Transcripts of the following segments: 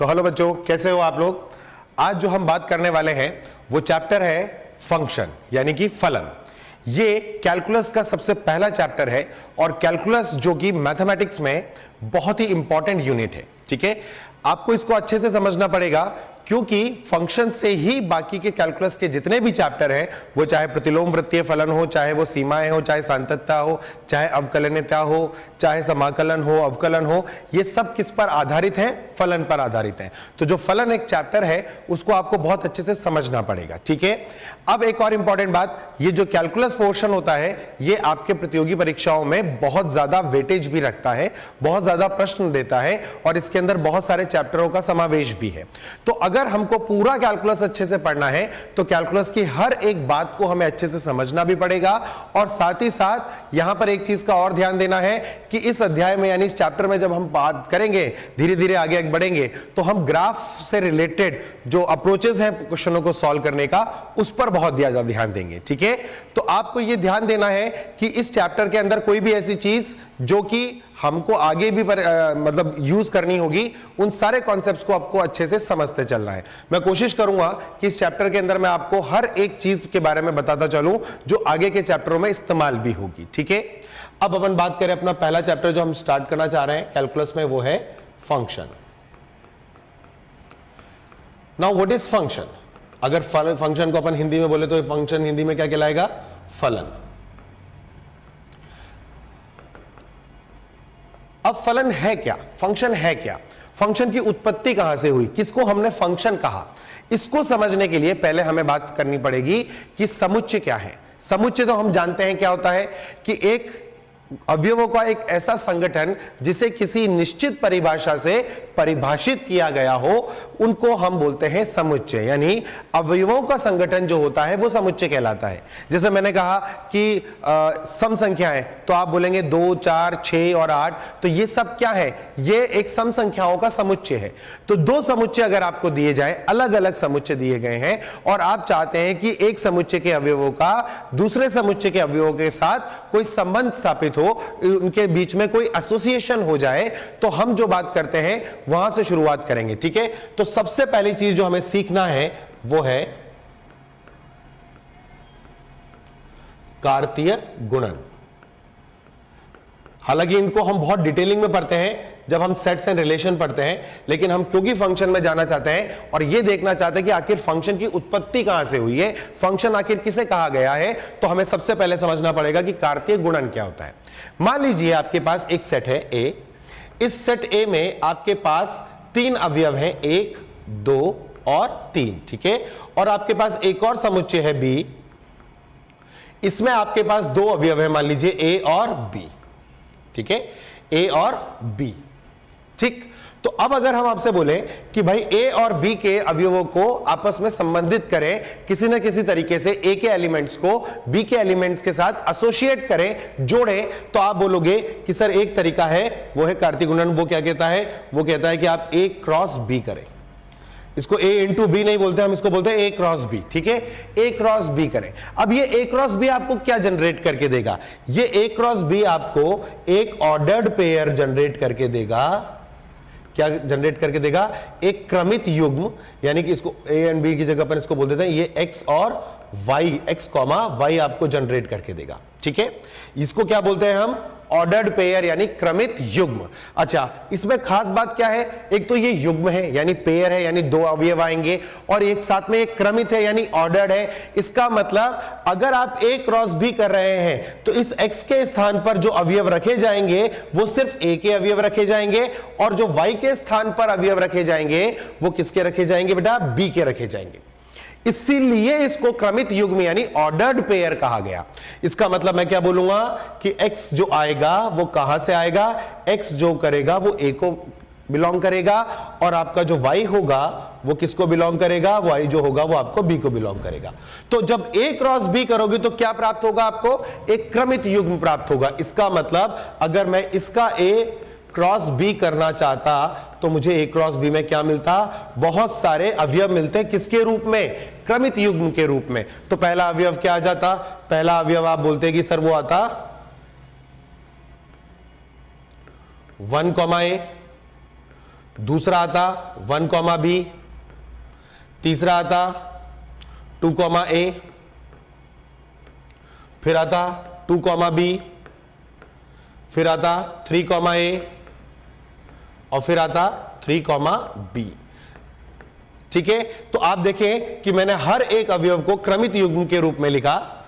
तो हेलो बच्चों, कैसे हो आप लोग। आज जो हम बात करने वाले हैं वो चैप्टर है फंक्शन यानी कि फलन। ये कैलकुलस का सबसे पहला चैप्टर है और कैलकुलस जो कि मैथमेटिक्स में बहुत ही इंपॉर्टेंट यूनिट है। ठीक है, आपको इसको अच्छे से समझना पड़ेगा क्योंकि फंक्शन से ही बाकी के कैलकुलस के जितने भी चैप्टर हैं, वो चाहे प्रतिलोम वृत्तीय फलन हो, चाहे वो सीमाएं हो, चाहे सांतत्ता हो, चाहे अवकलनीयता हो, चाहे समाकलन हो, अवकलन हो, ये सब किस पर आधारित है? फलन पर आधारित है। तो जो फलन एक चैप्टर है उसको आपको बहुत अच्छे से समझना पड़ेगा। ठीक है, अब एक और इंपॉर्टेंट बात, ये जो कैलकुलस पोर्शन होता है ये आपके प्रतियोगी परीक्षाओं में बहुत ज्यादा वेटेज भी रखता है, बहुत ज्यादा प्रश्न देता है और इसके अंदर बहुत सारे चैप्टरों का समावेश भी है। तो अगर हमको पूरा कैलकुलस अच्छे से पढ़ना है तो कैलकुलस की हर एक बात को हमें अच्छे से समझना भी पड़ेगा और साथ ही साथ यहां पर एक चीज का और ध्यान देना है कि इस अध्याय में यानी इस चैप्टर में जब हम बात करेंगे, धीरे धीरे आगे बढ़ेंगे, तो हम ग्राफ से रिलेटेड जो अप्रोचेस हैं क्वेश्चनों को सॉल्व करने का, उस पर बहुत ज्यादा ध्यान देंगे। ठीक है, तो आपको यह ध्यान देना है कि इस चैप्टर के अंदर कोई भी ऐसी चीज जो कि हमको आगे भी मतलब यूज करनी होगी, उन सारे कॉन्सेप्ट्स को आपको अच्छे से समझते चलना है। मैं कोशिश करूंगा कि इस चैप्टर के अंदर मैं आपको हर एक चीज के बारे में बताता चलूं जो आगे के चैप्टरों में इस्तेमाल भी होगी। ठीक है, अब अपन बात करें अपना पहला चैप्टर जो हम स्टार्ट करना चाह रहे हैं कैलकुलस में, वो है function. Now what is function? अगर फंक्शन को अपन हिंदी में बोले तो फंक्शन हिंदी में क्या कहलाएगा? फलन। अब फलन है क्या, फंक्शन है क्या, फंक्शन की उत्पत्ति कहां से हुई, किसको हमने फंक्शन कहा, इसको समझने के लिए पहले हमें बात करनी पड़ेगी कि समुच्चय क्या है। समुच्चय तो हम जानते हैं क्या होता है कि एक अवयवों का एक ऐसा संगठन जिसे किसी निश्चित परिभाषा से परिभाषित किया गया हो, उनको हम बोलते हैं समुच्चय। यानी अवयवों का संगठन जो होता है वो समुच्चय कहलाता है। जैसे मैंने कहा कि सम संख्याएं, तो आप बोलेंगे 2, 4, 6 और 8, तो ये सब क्या है? ये एक सम संख्याओं का समुच्चय है। तो दो समुच्चय अगर आपको दिए जाए, अलग अलग समुच्चय दिए गए हैं और आप चाहते हैं कि एक समुच्चय के अवयवों का दूसरे समुच्चय के अवयवों के साथ कोई संबंध स्थापित हो, उनके बीच में कोई एसोसिएशन हो जाए, तो हम जो बात करते हैं वहां से शुरुआत करेंगे। ठीक है, तो सबसे पहली चीज जो हमें सीखना है वो है कार्तीय गुणन। हालांकि इनको हम बहुत डिटेलिंग में पढ़ते हैं जब हम सेट्स एंड रिलेशन पढ़ते हैं, लेकिन हम क्योंकि फंक्शन में जाना चाहते हैं और यह देखना चाहते हैं कि आखिर फंक्शन की उत्पत्ति कहां से हुई है, फंक्शन आखिर किसे कहा गया है, तो हमें सबसे पहले समझना पड़ेगा कि कार्तीय गुणन क्या होता है। मान लीजिए आपके पास एक सेट है ए, इस सेट ए में आपके पास 3 अवयव हैं, 1, 2 और 3। ठीक है, और आपके पास एक और समुच्चय है बी, इसमें आपके पास 2 अवयव हैं, मान लीजिए ए और बी। ठीक है, ए और बी। ठीक, तो अब अगर हम आपसे बोले कि भाई ए और बी के अवयवों को आपस में संबंधित करें, किसी ना किसी तरीके से ए के एलिमेंट्स को बी के एलिमेंट्स के साथ एसोसिएट करें, जोड़ें, तो आप बोलोगे कि सर एक तरीका है, वो है कार्तीय गुणन। वो क्या कहता है? वो कहता है कि आप ए क्रॉस बी करें। इसको ए इंटू बी नहीं बोलते, हम इसको बोलते हैं ए क्रॉस बी। ठीक है, ए क्रॉस बी करें। अब ये ए क्रॉस बी आपको क्या जनरेट करके देगा? ये ए क्रॉस बी आपको एक ऑर्डर्ड पेयर जनरेट करके देगा। क्या जनरेट करके देगा? एक क्रमित युग्म, यानी कि इसको ए एंड बी की जगह पर इसको बोल देते हैं ये एक्स और वाई, एक्स कॉमा वाई आपको जनरेट करके देगा। ठीक है, इसको क्या बोलते हैं हम? ऑर्डर्ड पेयर यानी क्रमित युग्म। अच्छा, इसमें खास बात क्या है? एक तो ये युग्म है यानी पेयर है, यानी 2 अवयव आएंगे, और एक साथ में एक क्रमित है यानी ऑर्डर्ड है। इसका मतलब अगर आप ए क्रॉस बी कर रहे हैं तो इस एक्स के स्थान पर जो अवयव रखे जाएंगे वो सिर्फ ए के अवयव रखे जाएंगे, और जो वाई के स्थान पर अवयव रखे जाएंगे वो किसके रखे जाएंगे बेटा? बी के रखे जाएंगे। इसीलिए इसको क्रमित युग्म यानी ऑर्डर्ड पेयर कहा गया। इसका मतलब मैं क्या बोलूंगा कि x जो आएगा वो कहां से आएगा? x जो करेगा वो a को बिलोंग करेगा, और आपका जो y होगा वो किसको बिलोंग करेगा? y जो होगा वो आपको b को बिलोंग करेगा। तो जब a क्रॉस b करोगे तो क्या प्राप्त होगा? आपको एक क्रमित युग्म प्राप्त होगा। इसका मतलब अगर मैं इसका a क्रॉस बी करना चाहता तो मुझे ए क्रॉस बी में क्या मिलता? बहुत सारे अवयव मिलते। किसके रूप में? क्रमित युग्म के रूप में। तो पहला अवयव क्या आ जाता? पहला अवयव आप बोलते कि सर वो आता 1, ए, दूसरा आता 1 कॉमा बी, तीसरा आता 2 कॉमा ए, फिर आता 2 कॉमा बी, फिर आता 3 कॉमा ए और फिर आता 3 कॉमा बी। ठीक है, तो आप देखें कि मैंने हर एक अवयव को क्रमित युग्म के रूप में लिखा।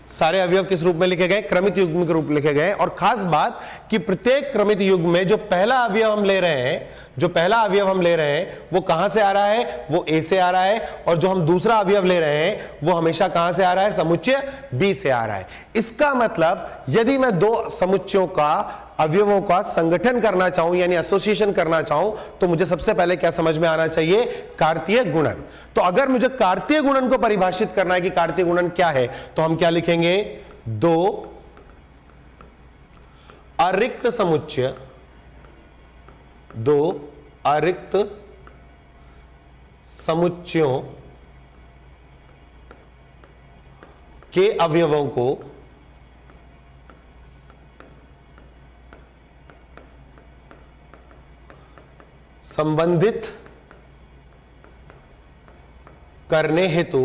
सारे अवयव किस रूप में लिखे गए? क्रमित युग्म के रूप में लिखे गए। और खास बात कि प्रत्येक क्रमित युग्म में जो पहला अवयव हम ले रहे हैं, वो कहां से आ रहा है? वो ए से आ रहा है। और जो हम दूसरा अवयव ले रहे हैं वो हमेशा कहां से आ रहा है? समुच्चय बी से आ रहा है। इसका मतलब यदि मैं दो समुच्चयों का अवयवों का संगठन करना चाहूं यानी एसोसिएशन करना चाहूं तो मुझे सबसे पहले क्या समझ में आना चाहिए? कार्तीय गुणन। तो अगर मुझे कार्तीय गुणन को परिभाषित करना है कि कार्तीय गुणन क्या है, तो हम क्या लिखेंगे? दो अरिक्त समुच्चयों के अवयवों को संबंधित करने हेतु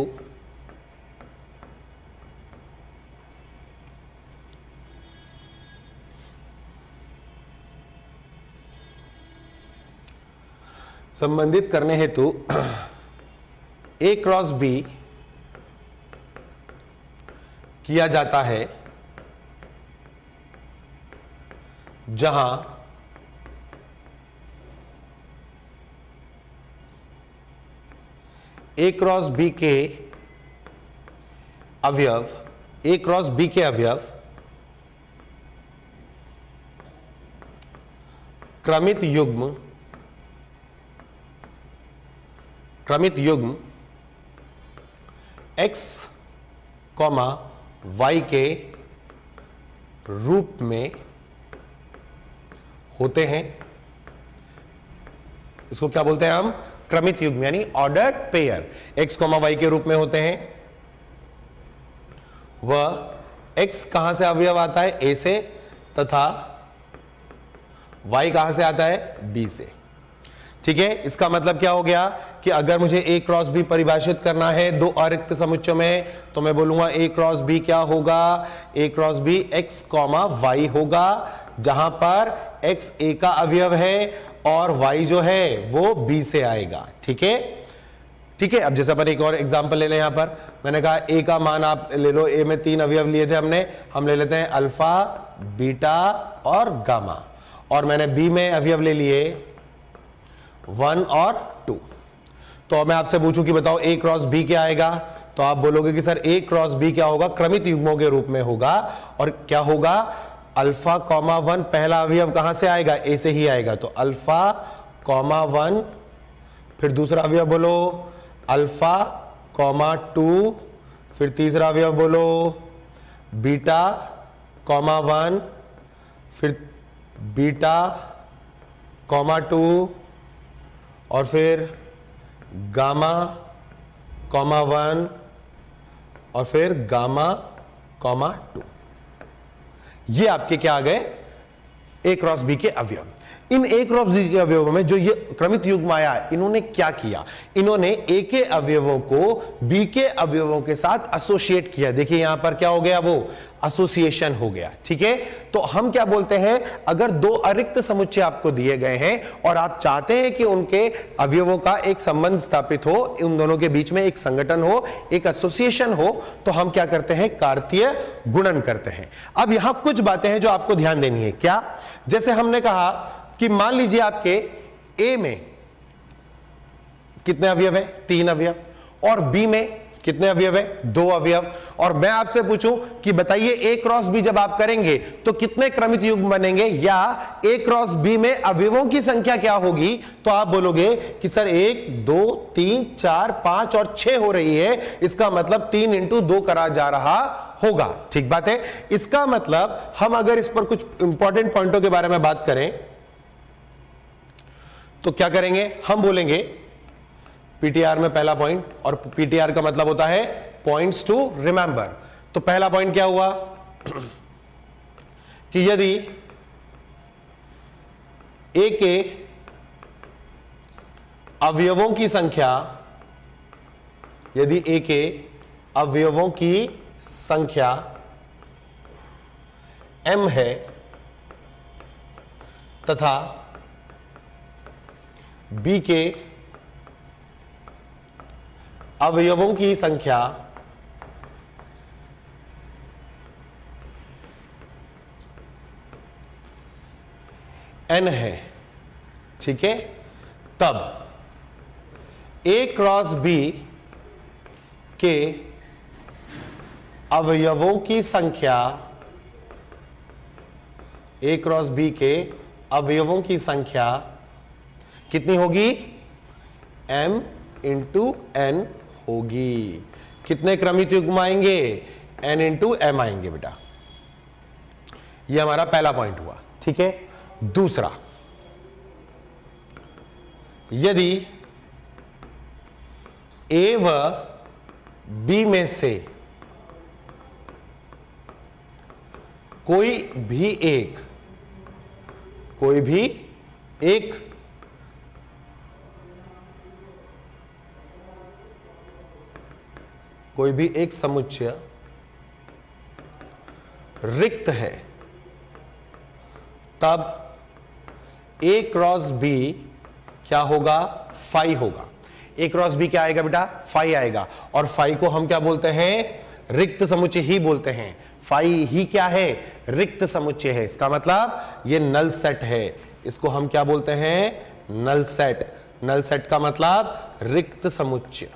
ए क्रॉस बी किया जाता है, जहां ए क्रॉस बी के अवयव क्रमित युग्म x, y के रूप में होते हैं। इसको क्या बोलते हैं हम? क्रमित युग्म यानी ऑर्डर्ड पेयर। x, y के रूप में होते हैं। वह x कहां से अवयव आता है? a से, तथा y कहां से आता है? b से। ठीक है, इसका मतलब क्या हो गया कि अगर मुझे a क्रॉस b परिभाषित करना है दो अरिक्त समुच्चयों में, तो मैं बोलूंगा a क्रॉस b क्या होगा? a cross b x, y होगा, जहां पर x a का अवयव है और y जो है वो b से आएगा। ठीक है, ठीक है। अब जैसा पर एक और एग्जांपल ले लें। यहां पर मैंने कहा a का मान आप ले लो, a में 3 अवयव लिए थे हमने, हम ले लेते हैं अल्फा, बीटा और गामा। और मैंने b में अवयव ले लिए 1 और 2। तो मैं आपसे पूछूं कि बताओ a क्रॉस b क्या आएगा? तो आप बोलोगे कि सर a क्रॉस b क्या होगा? क्रमित युग्मों के रूप में होगा। और क्या होगा? अल्फा, 1 पहला अवयव कहां से आएगा? a से ही आएगा। तो अल्फा, 1, फिर दूसरा अवयव बोलो अल्फा, 2, फिर तीसरा अवयव बोलो बीटा, 1, फिर बीटा, 2 और फिर गामा, 1 और फिर गामा, 2। ये आपके क्या आ गए? ए क्रॉस बी के अवयव। इन ए क्रॉस बी के अवयवों में जो ये क्रमित युग्म आया, इन्होंने क्या किया? इन्होंने ए के अवयवों को बी के अवयवों के साथ एसोसिएट किया। देखिए यहां पर क्या हो गया? वो एसोसिएशन हो गया। ठीक है, तो हम क्या बोलते हैं? अगर दो अरिक्त समुच्चय आपको दिए गए हैं और आप चाहते हैं कि उनके अवयवों का एक संबंध स्थापित हो, उन दोनों के बीच में एक संगठन हो, एक एसोसिएशन हो, तो हम क्या करते हैं? कार्तीय गुणन करते हैं। अब यहां कुछ बातें हैं जो आपको ध्यान देनी है। क्या? जैसे हमने कहा कि मान लीजिए आपके ए में कितने अवयव है? 3 अवयव। और बी में कितने अवयव है? 2 अवयव। और मैं आपसे पूछूं कि बताइए ए क्रॉस बी जब आप करेंगे तो कितने क्रमित युग्म बनेंगे, या ए क्रॉस बी में अवयवों की संख्या क्या होगी? तो आप बोलोगे कि सर 1, 2, 3, 4, 5 और 6 हो रही है। इसका मतलब 3 × 2 करा जा रहा होगा। ठीक बात है। इसका मतलब हम अगर इस पर कुछ इंपॉर्टेंट पॉइंटों के बारे में बात करें तो क्या करेंगे? हम बोलेंगे पीटीआर में पहला पॉइंट, और पीटीआर का मतलब होता है पॉइंट्स टू रिमेंबर। तो पहला पॉइंट क्या हुआ कि यदि ए के अवयवों की संख्या, यदि ए के अवयवों की संख्या m है तथा b के अवयवों की संख्या n है, ठीक है, तब a क्रॉस b के अवयवों की संख्या, a क्रॉस b के अवयवों की संख्या कितनी होगी? m इंटू n होगी। कितने क्रमित युग्म आएंगे? n इंटू m आएंगे बेटा। यह हमारा पहला पॉइंट हुआ, ठीक है। दूसरा, यदि a व b में से कोई भी एक समुच्चय रिक्त है, तब a क्रॉस b क्या होगा? फाई होगा। a क्रॉस b क्या आएगा बेटा? फाई आएगा। और फाई को हम क्या बोलते हैं? रिक्त समुच्चय ही बोलते हैं। फाई ही क्या है? रिक्त समुच्चय है। इसका मतलब ये नल सेट है। इसको हम क्या बोलते हैं? Null set. नल सेट का मतलब रिक्त समुच्चय।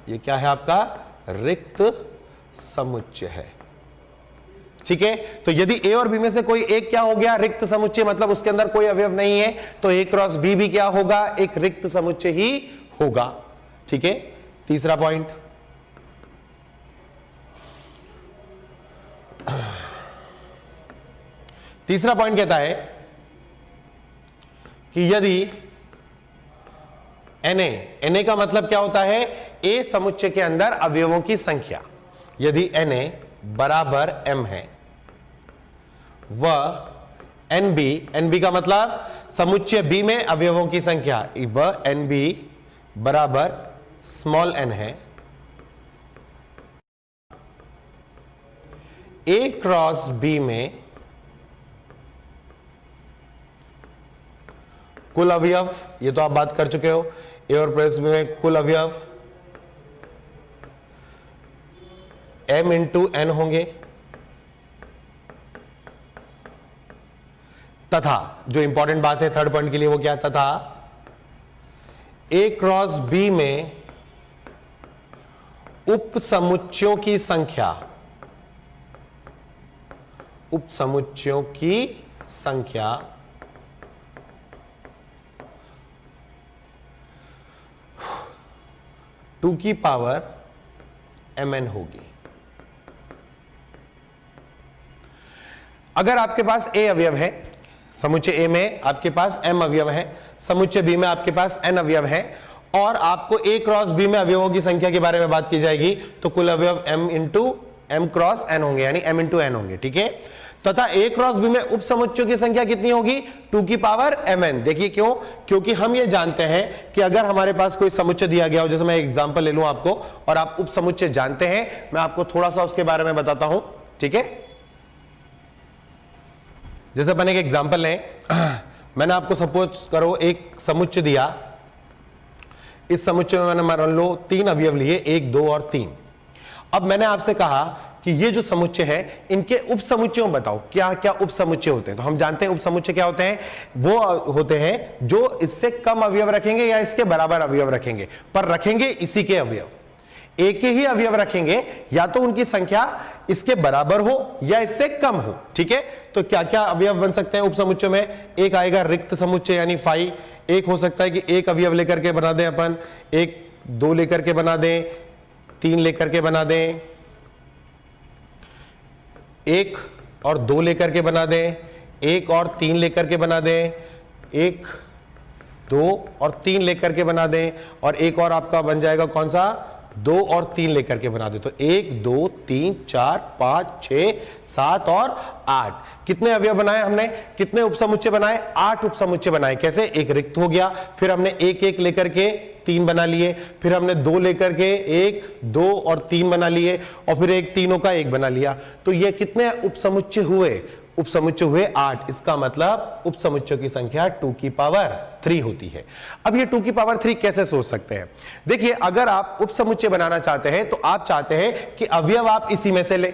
ये क्या है आपका? रिक्त समुच्चय है, ठीक है। तो यदि a और b में से कोई एक क्या हो गया? रिक्त समुच्चय, मतलब उसके अंदर कोई अवयव नहीं है, तो a क्रॉस b भी क्या होगा? एक रिक्त समुच्चय ही होगा, ठीक है। तीसरा पॉइंट, कहता है कि यदि Na का मतलब क्या होता है? A समुच्चय के अंदर अवयवों की संख्या। यदि Na बराबर m है व NB का मतलब समुच्चय B में अवयवों की संख्या, व NB बराबर स्मॉल n है, A क्रॉस B में कुल अवयव, ये तो आप बात कर चुके हो, A और प्लस B में कुल अवयव m इंटू n होंगे, तथा जो इंपॉर्टेंट बात है थर्ड पॉइंट के लिए वो क्या? तथा A क्रॉस B में उपसमुच्चयों की संख्या, उपसमुच्चयों की संख्या टू की पावर mn होगी। अगर आपके पास a अवयव है, समुच्चय a में आपके पास m अवयव है, समुच्चय b में आपके पास n अवयव है, और आपको a क्रॉस b में अवयवों की संख्या के बारे में बात की जाएगी, तो कुल अवयव m into m cross n होंगे, यानी m इंटू n होंगे, ठीक है। तथा a क्रॉस b में उप समुच्चयों की संख्या कितनी होगी? 2 की पावर mn। देखिए क्यों? क्योंकि हम ये जानते हैं कि अगर हमारे पास कोई समुच्चय दिया गया हो, जैसे मैं एग्जांपल ले लूं आपको, और आप उप समुच्चय जानते हैं, मैं आपको थोड़ा सा उसके बारे में बताता हूं, ठीक है। जैसे अपन एक एग्जांपल लें, मैंने आपको सपोज करो एक समुच्चय दिया, इस समुच्चय में मैंने मान लो 3 अवयव लिए, 1, 2 और 3। अब मैंने आपसे कहा कि ये जो समुच्चय है, इनके उप समुच्चयों बताओ, क्या क्या उप समुच्चय होते हैं। तो हम जानते हैं उप समुच्चय क्या होते हैं? वो होते हैं जो इससे कम अवयव रखेंगे या इसके बराबर अवयव रखेंगे, पर रखेंगे इसी के अवयव, एक के ही अवयव रखेंगे, या तो उनकी संख्या इसके बराबर हो या इससे कम हो, ठीक है। तो क्या क्या अवयव बन सकते हैं उप समुच्चय में? एक आएगा रिक्त समुच्चय यानी फाई। एक हो सकता है कि एक अवयव लेकर के बना दें अपन, एक 2 लेकर के बना दें, 3 लेकर के बना दें, 1 और 2 लेकर के बना दें, 1 और 3 लेकर के बना दें, 1, 2 और 3 लेकर के बना दें, और एक और आपका बन जाएगा कौन सा? 2 और 3 लेकर के बना दे तो 1 2 3 4 5 6 7 और 8। कितने अवयव बनाए हमने, कितने उपसमुच्चय बनाए, 8 उपसमुच्चय बनाए। कैसे, एक रिक्त हो गया, फिर हमने एक एक लेकर के 3 बना लिए, फिर हमने 2 लेकर के 1 2 और 3 बना लिए, और फिर एक तीनों का 1 बना लिया। तो ये कितने उपसमुच्चय हुए, उपसमुच्चय हुए 8। इसका मतलब उपसमुच्चयों की संख्या 2 की पावर 3 होती है। अब ये 2 की पावर 3 कैसे सोच सकते हैं, देखिए अगर आप उपसमुच्चय बनाना चाहते हैं तो आप चाहते हैं कि अवयव आप इसी में से ले।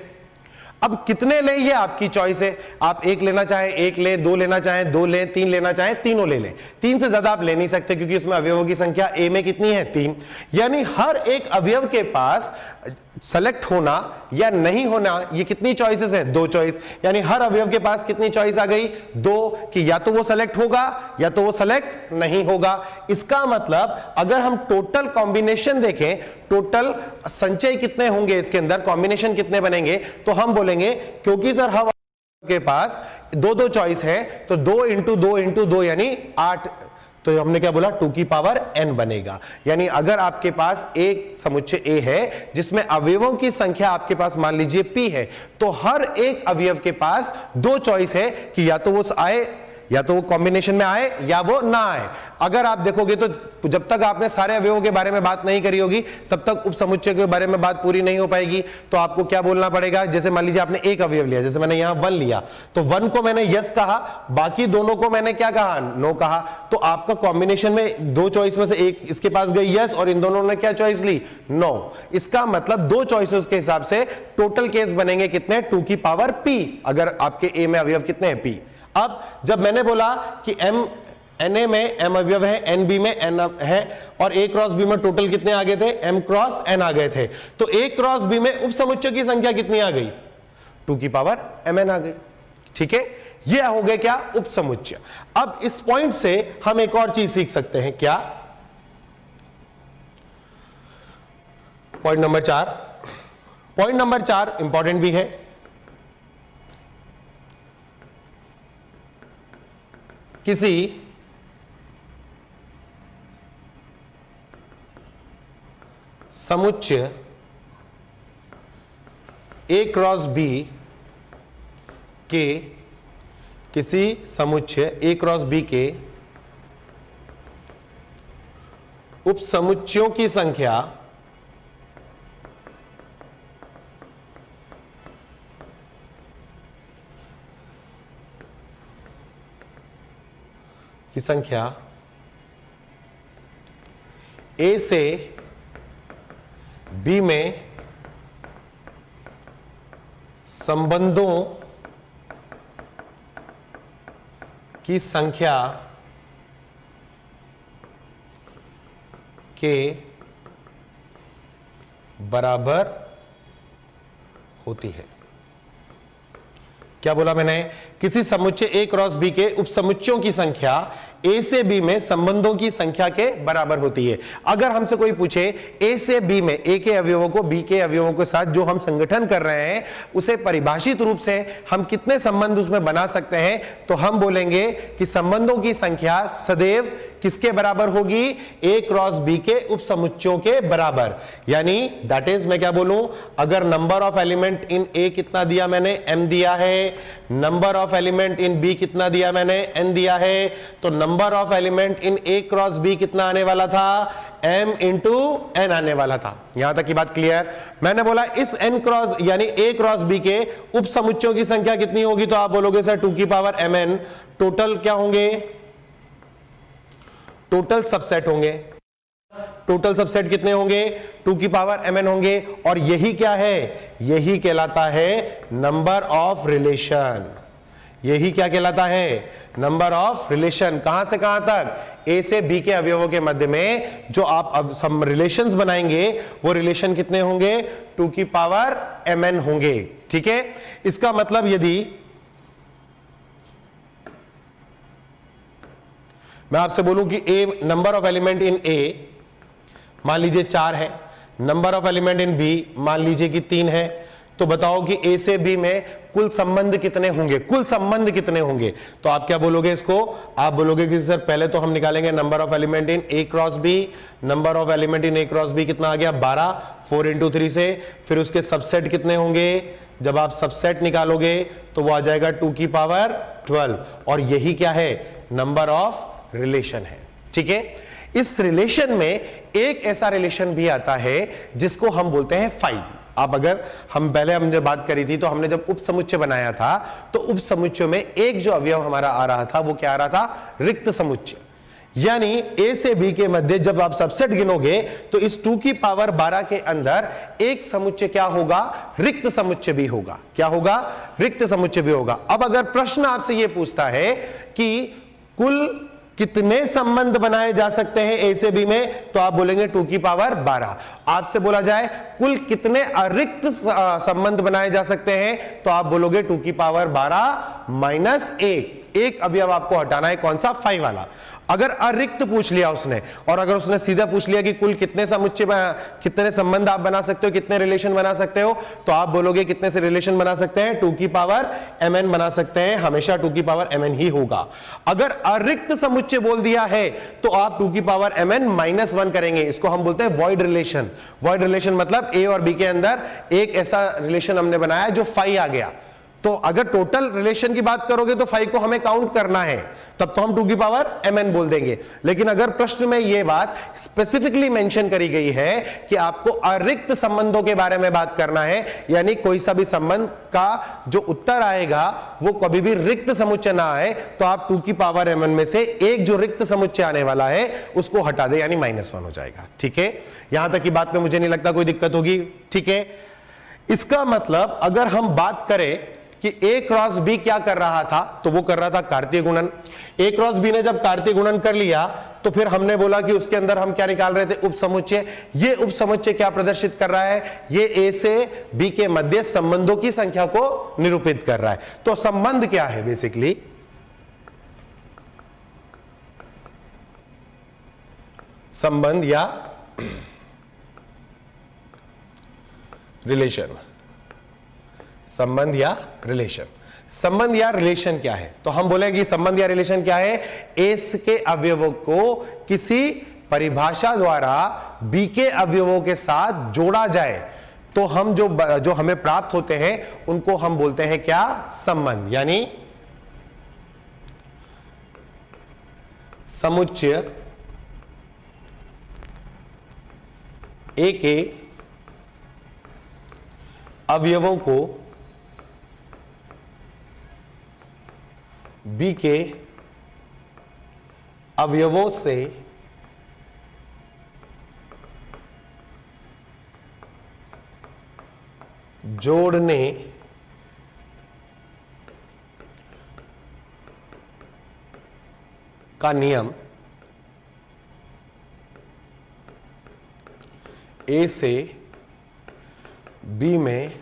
अब कितने ले ये आपकी चॉइस है, आप 1 लेना चाहे 1 ले, 2 लेना चाहे 2 ले, 3 लेना चाहे तीनों ले लें। 3 से ज्यादा आप ले नहीं सकते क्योंकि उसमें अवयवों की संख्या ए में कितनी है, 3। यानी हर एक अवयव के पास सेलेक्ट होना या नहीं होना, ये कितनी चॉइसेस है, 2 चॉइस। यानी हर अवयव के पास कितनी चॉइस आ गई, 2, कि या तो वो सेलेक्ट होगा या तो वो सेलेक्ट नहीं होगा। इसका मतलब अगर हम टोटल कॉम्बिनेशन देखें, टोटल संचय कितने होंगे इसके अंदर, कॉम्बिनेशन कितने बनेंगे, तो हम बोलेंगे क्योंकि सर हम के पास 2 चॉइस है तो 2 इंटू 2 इंटू 2 यानी 8, तो हमने क्या बोला 2 की पावर n बनेगा। यानी अगर आपके पास एक समुच्चय A है जिसमें अवयवों की संख्या आपके पास मान लीजिए p है, तो हर एक अवयव के पास 2 चॉइस है कि या तो वो आए, या तो वो कॉम्बिनेशन में आए या वो ना आए। अगर आप देखोगे तो जब तक आपने सारे अवयवों के बारे में बात नहीं करी होगी तब तक उपसमुच्चय के बारे में बात पूरी नहीं हो पाएगी। तो आपको क्या बोलना पड़ेगा, जैसे मान लीजिए आपने एक अवयव लिया, जैसे मैंने यहां 1 लिया, तो 1 को मैंने यस कहा, बाकी दोनों को मैंने क्या कहा, नो कहा। तो आपका कॉम्बिनेशन में 2 चॉइस में से एक इसके पास गई यस और इन दोनों ने क्या चॉइस ली, नो। इसका मतलब 2 चॉइसेस के हिसाब से टोटल केस बनेंगे कितने, 2 की पावर p, अगर आपके a में अवयव कितने हैं, p। अब जब मैंने बोला कि Na में m अवयव है, Nb में n है, और a क्रॉस b में टोटल कितने आ गए थे, m क्रॉस n आ गए थे, तो a क्रॉस b में उपसमुच्चय की संख्या कितनी आ गई, 2 की पावर mn आ गई। ठीक है, ये हो गए क्या, उपसमुच्चय। अब इस पॉइंट से हम एक और चीज सीख सकते हैं, क्या, point number 4। Point number 4 important भी है। किसी समुच्चय A क्रॉस B के, किसी समुच्चय A क्रॉस B के उपसमुच्चयों की संख्या A से B में संबंधों की संख्या के बराबर होती है। क्या बोला मैंने, किसी समुच्चय A क्रॉस B के उपसमुच्चयों की संख्या A से B में संबंधों की संख्या के बराबर होती है। अगर हमसे कोई पूछे A से B में A के अवयवों को B के अवयवों के साथ जो हम संगठन कर रहे हैं उसे परिभाषित रूप से हम कितने संबंध उसमें बना सकते हैं, तो हम बोलेंगे कि संबंधों की संख्या सदैव किसके बराबर होगी, A क्रॉस B के उपसमुच्चयों के बराबर। यानी दैट इज, मैं क्या बोलूं, अगर number of element in A कितना दिया मैंने, m दिया है, number of element in B कितना दिया मैंने, n दिया है, तो number of element in A cross B कितना आने वाला था, m इंटू n आने वाला था। यहां तक की बात क्लियर। मैंने बोला इस n क्रॉस यानी A क्रॉस B के उपसमुच्चयों की संख्या कितनी होगी, तो आप बोलोगे सर 2 की पावर mn। टोटल क्या होंगे, टोटल सबसेट होंगे। टोटल सबसेट कितने होंगे, 2 की पावर mn होंगे। और यही क्या है, यही कहलाता है नंबर ऑफ रिलेशन। यही क्या कहलाता है, नंबर ऑफ रिलेशन। कहां से कहां तक, A से B के अवयवों के मध्य में जो आप अब सब रिलेशंस बनाएंगे वो रिलेशन कितने होंगे, 2 की पावर mn होंगे। ठीक है, इसका मतलब यदि मैं आपसे बोलूं कि A number of element in A मान लीजिए 4 है, number of element in B मान लीजिए कि 3 है, तो बताओ कि ए से बी में कुल संबंध कितने होंगे, कुल संबंध कितने होंगे। तो आप क्या बोलोगे इसको, आप बोलोगे कि सर पहले तो हम निकालेंगे number of element in A cross B. Number of element in A cross B कितना आ गया 12, 4 इंटू 3 से। फिर उसके सबसेट कितने होंगे, जब आप सबसेट निकालोगे तो वो आ जाएगा 2 की पावर 12, और यही क्या है, नंबर ऑफ रिलेशन है। ठीक है, इस रिलेशन में एक ऐसा रिलेशन भी आता है जिसको हम बोलते हैं फाई। आप अगर हमने बात करी थी तो हमने जब उप समुच्चय बनाया था तो उप समुच्चय में एक जो अवयव हमारा आ रहा था वो क्या आ रहा था, रिक्त समुच्चय। यानी ए से बी के मध्य जब आप सबसेट गिनोगे तो इस 2 की पावर 12 के अंदर एक समुच्चय क्या होगा, रिक्त समुच्चय भी होगा। क्या होगा, रिक्त समुच्चय भी होगा। अब अगर प्रश्न आपसे यह पूछता है कि कुल कितने संबंध बनाए जा सकते हैं ए से बी में, तो आप बोलेंगे 2 की पावर 12। आपसे बोला जाए कुल कितने अरिक्त संबंध बनाए जा सकते हैं, तो आप बोलोगे 2 की पावर 12 माइनस 1। एक अवयव आपको हटाना है, कौन सा, फाई वाला। अगर अरिक्त पूछ लिया उसने, और अगर उसने सीधा पूछ लिया कि कुल कितने समुच्चय, कितने संबंध आप बना सकते हो, कितने रिलेशन बना सकते हो, तो आप बोलोगे कितने से रिलेशन बना सकते हैं, 2 की पावर mn बना सकते हैं। हमेशा 2 की पावर mn ही होगा। अगर अरिक्त समुच्चय बोल दिया है तो आप 2 की पावर mn माइनस 1 करेंगे। इसको हम बोलते हैं वॉइड रिलेशन। वॉइड रिलेशन मतलब ए और बी के अंदर एक ऐसा रिलेशन हमने बनाया जो फाई आ गया। तो अगर टोटल रिलेशन की बात करोगे तो 5 को हमें काउंट करना है, तब तो हम 2 की पावर mn बोल देंगे। लेकिन अगर प्रश्न में यह बात स्पेसिफिकली मेंशन करी गई है कि आपको अरिक्त संबंधों के बारे में बात करना है, यानी कोई सा भी संबंध का जो उत्तर आएगा वो कभी भी रिक्त समुच्चय ना आए, तो आप 2 की पावर mn में से एक जो रिक्त समुच्चय आने वाला है उसको हटा दे, यानी -1 हो जाएगा। ठीक है, यहां तक की बात में मुझे नहीं लगता कोई दिक्कत होगी। ठीक है, इसका मतलब अगर हम बात करें कि ए क्रॉस बी क्या कर रहा था, तो वो कर रहा था कार्तीय गुणन। ए क्रॉस बी ने जब कार्तीय गुणन कर लिया तो फिर हमने बोला कि उसके अंदर हम क्या निकाल रहे थे, उप समुच्चय। ये उप समुच्चय क्या प्रदर्शित कर रहा है, ये ए से बी के मध्य संबंधों की संख्या को निरूपित कर रहा है। तो संबंध क्या है, बेसिकली संबंध या रिलेशन, संबंध या रिलेशन। संबंध या रिलेशन क्या है, तो हम बोलेंगे संबंध या रिलेशन क्या है, ए के अवयवों को किसी परिभाषा द्वारा बी के अवयवों के साथ जोड़ा जाए तो हम जो हमें प्राप्त होते हैं उनको हम बोलते हैं क्या, संबंध। यानी समुच्चय ए के अवयवों को बी के अवयवों से जोड़ने का नियम ए से बी में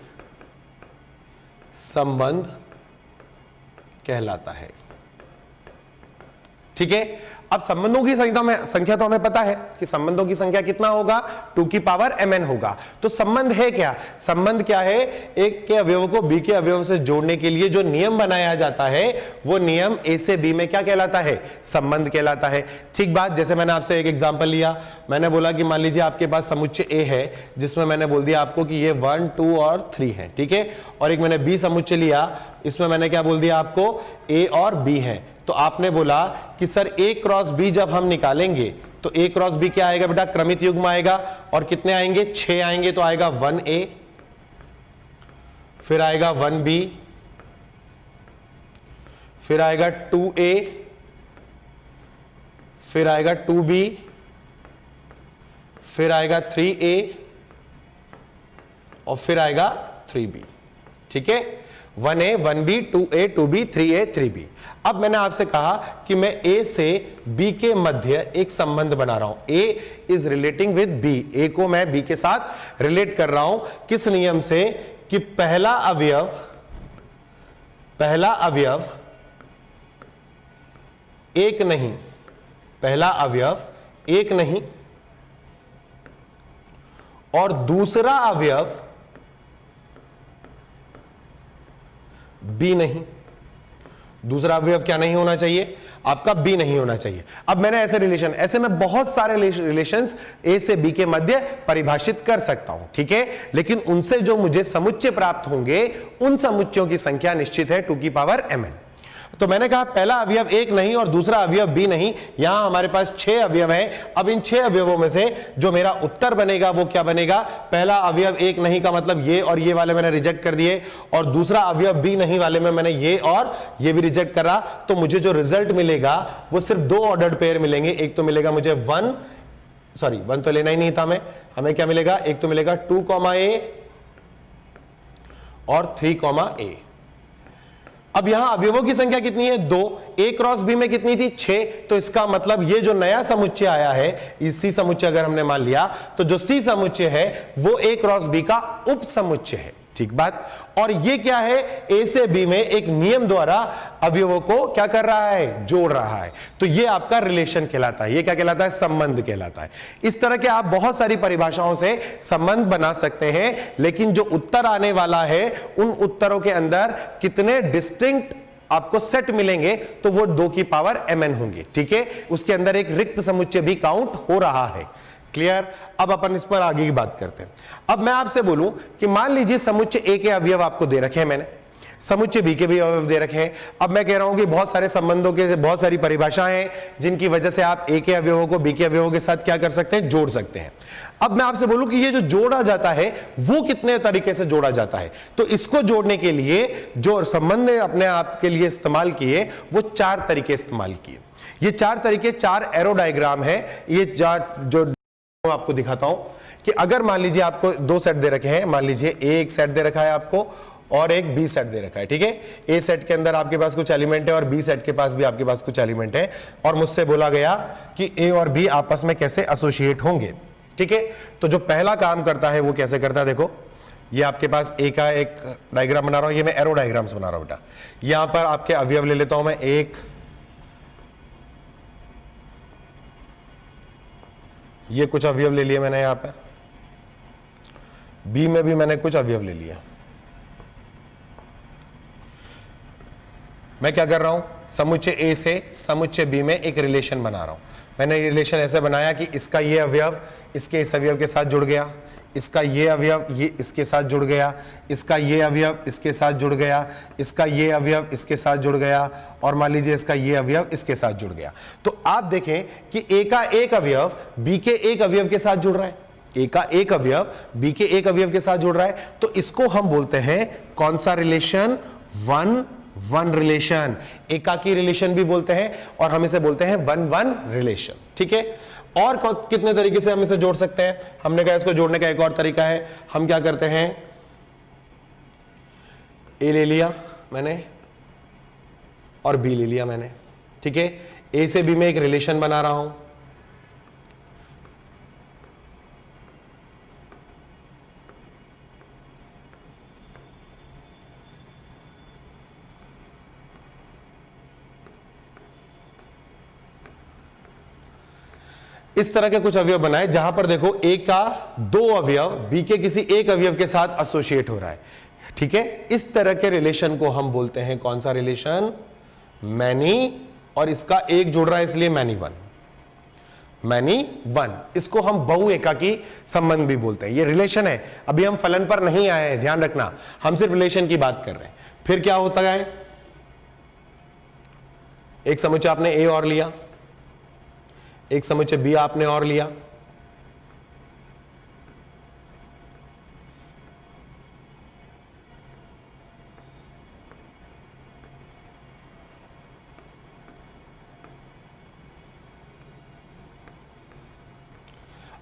संबंध कहलाता है। ठीक है, अब संबंधों की संख्या तो हमें पता है कि संबंधों की संख्या कितना होगा, 2 की पावर mn होगा। तो संबंध है क्या, संबंध क्या है, एक के अवयव को बी के अवयव से जोड़ने के लिए जो नियम बनाया जाता है वो नियम ए से बी में क्या कहलाता है, संबंध कहलाता है। ठीक बात, जैसे मैंने आपसे एक एग्जांपल लिया, मैंने बोला कि मान लीजिए आपके पास समुच्चय ए है जिसमें मैंने बोल दिया आपको कि ये 1, 2 और 3 है। ठीक है, और एक मैंने बी समुच्चय लिया, इसमें मैंने क्या बोल दिया आपको, ए और बी है। तो आपने बोला कि सर ए क्रॉस बी जब हम निकालेंगे तो ए क्रॉस बी क्या आएगा बेटा, क्रमित युग्म आएगा, और कितने आएंगे, 6 आएंगे। तो आएगा 1a, फिर आएगा 1b, फिर आएगा 2a, फिर आएगा 2b, फिर आएगा 3a और फिर आएगा 3b। ठीक है, 1a, 1b, 2a, 2b, 3a, 3b। अब मैंने आपसे कहा कि मैं a से b के मध्य एक संबंध बना रहा हूं, a is relating with b, a को मैं b के साथ रिलेट कर रहा हूं। किस नियम से, कि पहला अवयव एक नहीं, पहला अवयव एक नहीं और दूसरा अवयव बी नहीं, दूसरा अवयव क्या नहीं होना चाहिए आपका, बी नहीं होना चाहिए। अब मैंने ऐसे रिलेशन, ऐसे में बहुत सारे रिलेशंस ए से बी के मध्य परिभाषित कर सकता हूं, ठीक है, लेकिन उनसे जो मुझे समुच्चय प्राप्त होंगे उन समुच्चयों की संख्या निश्चित है 2 की पावर mn। तो मैंने कहा पहला अवयव एक नहीं और दूसरा अवयव बी नहीं, यहां हमारे पास 6 अवयव हैं। अब इन 6 अवयवों में से जो मेरा उत्तर बनेगा वो क्या बनेगा, पहला अवयव एक नहीं का मतलब ये और ये वाले मैंने रिजेक्ट कर दिए, और दूसरा अवयव बी नहीं वाले में मैंने ये और ये भी रिजेक्ट करा। तो मुझे जो रिजल्ट मिलेगा वो सिर्फ 2 ऑर्डर्ड पेयर मिलेंगे। एक तो मिलेगा मुझे 1 तो लेना ही नहीं था हमें क्या मिलेगा, एक तो मिलेगा 2, a और 3, a। अब यहां अवयवों की संख्या कितनी है, 2, a क्रॉस b में कितनी थी, 6। तो इसका मतलब ये जो नया समुच्चय आया है, इस सी समुच्चय अगर हमने मान लिया तो जो सी समुच्चय है वो a क्रॉस b का उप समुच्चय है, ठीक बात। और ये क्या है, ए से बी में एक नियम द्वारा अवयवों को क्या कर रहा है, जोड़ रहा है। तो ये आपका रिलेशन कहलाता है, ये क्या कहलाता है, संबंध कहलाता है। इस तरह के आप बहुत सारी परिभाषाओं से संबंध बना सकते हैं, लेकिन जो उत्तर आने वाला है उन उत्तरों के अंदर कितने डिस्टिंक्ट आपको सेट मिलेंगे तो वो 2 की पावर mn होंगे, ठीक है। उसके अंदर एक रिक्त समुच्चय भी काउंट हो रहा है, क्लियर। अब अपन इस पर आगे की बात करते हैं। अब मैं आपसे बोलूं कि मान लीजिए समुच्चय ए के अवयव आपको दे रखे हैं, मैंने समुच्चय बी के भी अवयव दे रखे हैं। अब मैं कह रहा हूं कि बहुत सारे संबंधों के बहुत सारी परिभाषाएं हैं जिनकी वजह से आप ए के अवयवों को बी के अवयवों के साथ क्या कर सकते हैं, जोड़ सकते हैं। अब मैं आपसे बोलूं कि ये जो जोड़ा जाता है वो कितने तरीके से जोड़ा जाता है, तो इसको जोड़ने के लिए जो संबंध अपने आप के लिए इस्तेमाल किए वो 4 तरीके इस्तेमाल किए। ये 4 तरीके 4 एरो डायग्राम है। ये 4 जो आपको दिखाता हूं कि अगर मान लीजिए आपको 2 सेट दे रखे हैं, मान लीजिए ए एक सेट दे रखा है आपको और एक बी सेट दे रखा है, ठीक है। ए सेट के अंदर आपके पास कुछ एलिमेंट है और बी सेट के पास भी आपके पास कुछ एलिमेंट है, और मुझसे बोला गया कि ए और बी आपस में कैसे एसोसिएट होंगे, ठीक है। तो जो पहला काम करता है वो कैसे करता है, देखो ये आपके पास ए का एक डायग्राम बना रहा हूं, ये मैं एरो डायग्राम्स बना रहा हूं बेटा। यहां पर आपके अवयव ले लेता हूं मैं, एक ये कुछ अवयव ले लिए मैंने, यहां पर बी में भी मैंने कुछ अवयव ले लिया। मैं क्या कर रहा हूं, समुच्चय ए से समुच्चय बी में एक रिलेशन बना रहा हूं। मैंने ये रिलेशन ऐसे बनाया कि इसका ये अवयव इसके इस अवयव के साथ जुड़ गया, इसका ये अवयव ये इसके साथ जुड़ गया, इसका ये अवयव इसके साथ जुड़ गया, इसका ये अवयव इसके साथ जुड़ गया, और मान लीजिए इसका ये अवयव इसके साथ जुड़ गया। तो आप देखें कि ए का एक अवयव बी के एक अवयव के साथ जुड़ रहा है, ए का एक अवयव बी के एक अवयव के साथ जुड़ रहा है। तो इसको हम बोलते हैं कौन सा रिलेशन, 1-1 रिलेशन। एकाकी रिलेशन भी बोलते हैं और हम इसे बोलते हैं 1-1 रिलेशन, ठीक है। और कितने तरीके से हम इसे जोड़ सकते हैं, हमने कहा इसको जोड़ने का एक और तरीका है। हम क्या करते हैं, ए ले लिया मैंने और बी ले लिया मैंने, ठीक है। ए से बी में एक रिलेशन बना रहा हूं, इस तरह के कुछ अवयव बनाए जहां पर देखो ए का 2 अवयव बी के किसी एक अवयव के साथ एसोसिएट हो रहा है, ठीक है। इस तरह के रिलेशन को हम बोलते हैं कौन सा रिलेशन, मैनी, और इसका एक जुड़ रहा है इसलिए मैनी वन। इसको हम बहु एकाकी संबंध भी बोलते हैं। ये रिलेशन है, अभी हम फलन पर नहीं आए हैं, ध्यान रखना, हम सिर्फ रिलेशन की बात कर रहे हैं। फिर क्या होता है, एक समुच्चय आपने ए और लिया, एक समुच्चय बी आपने और लिया,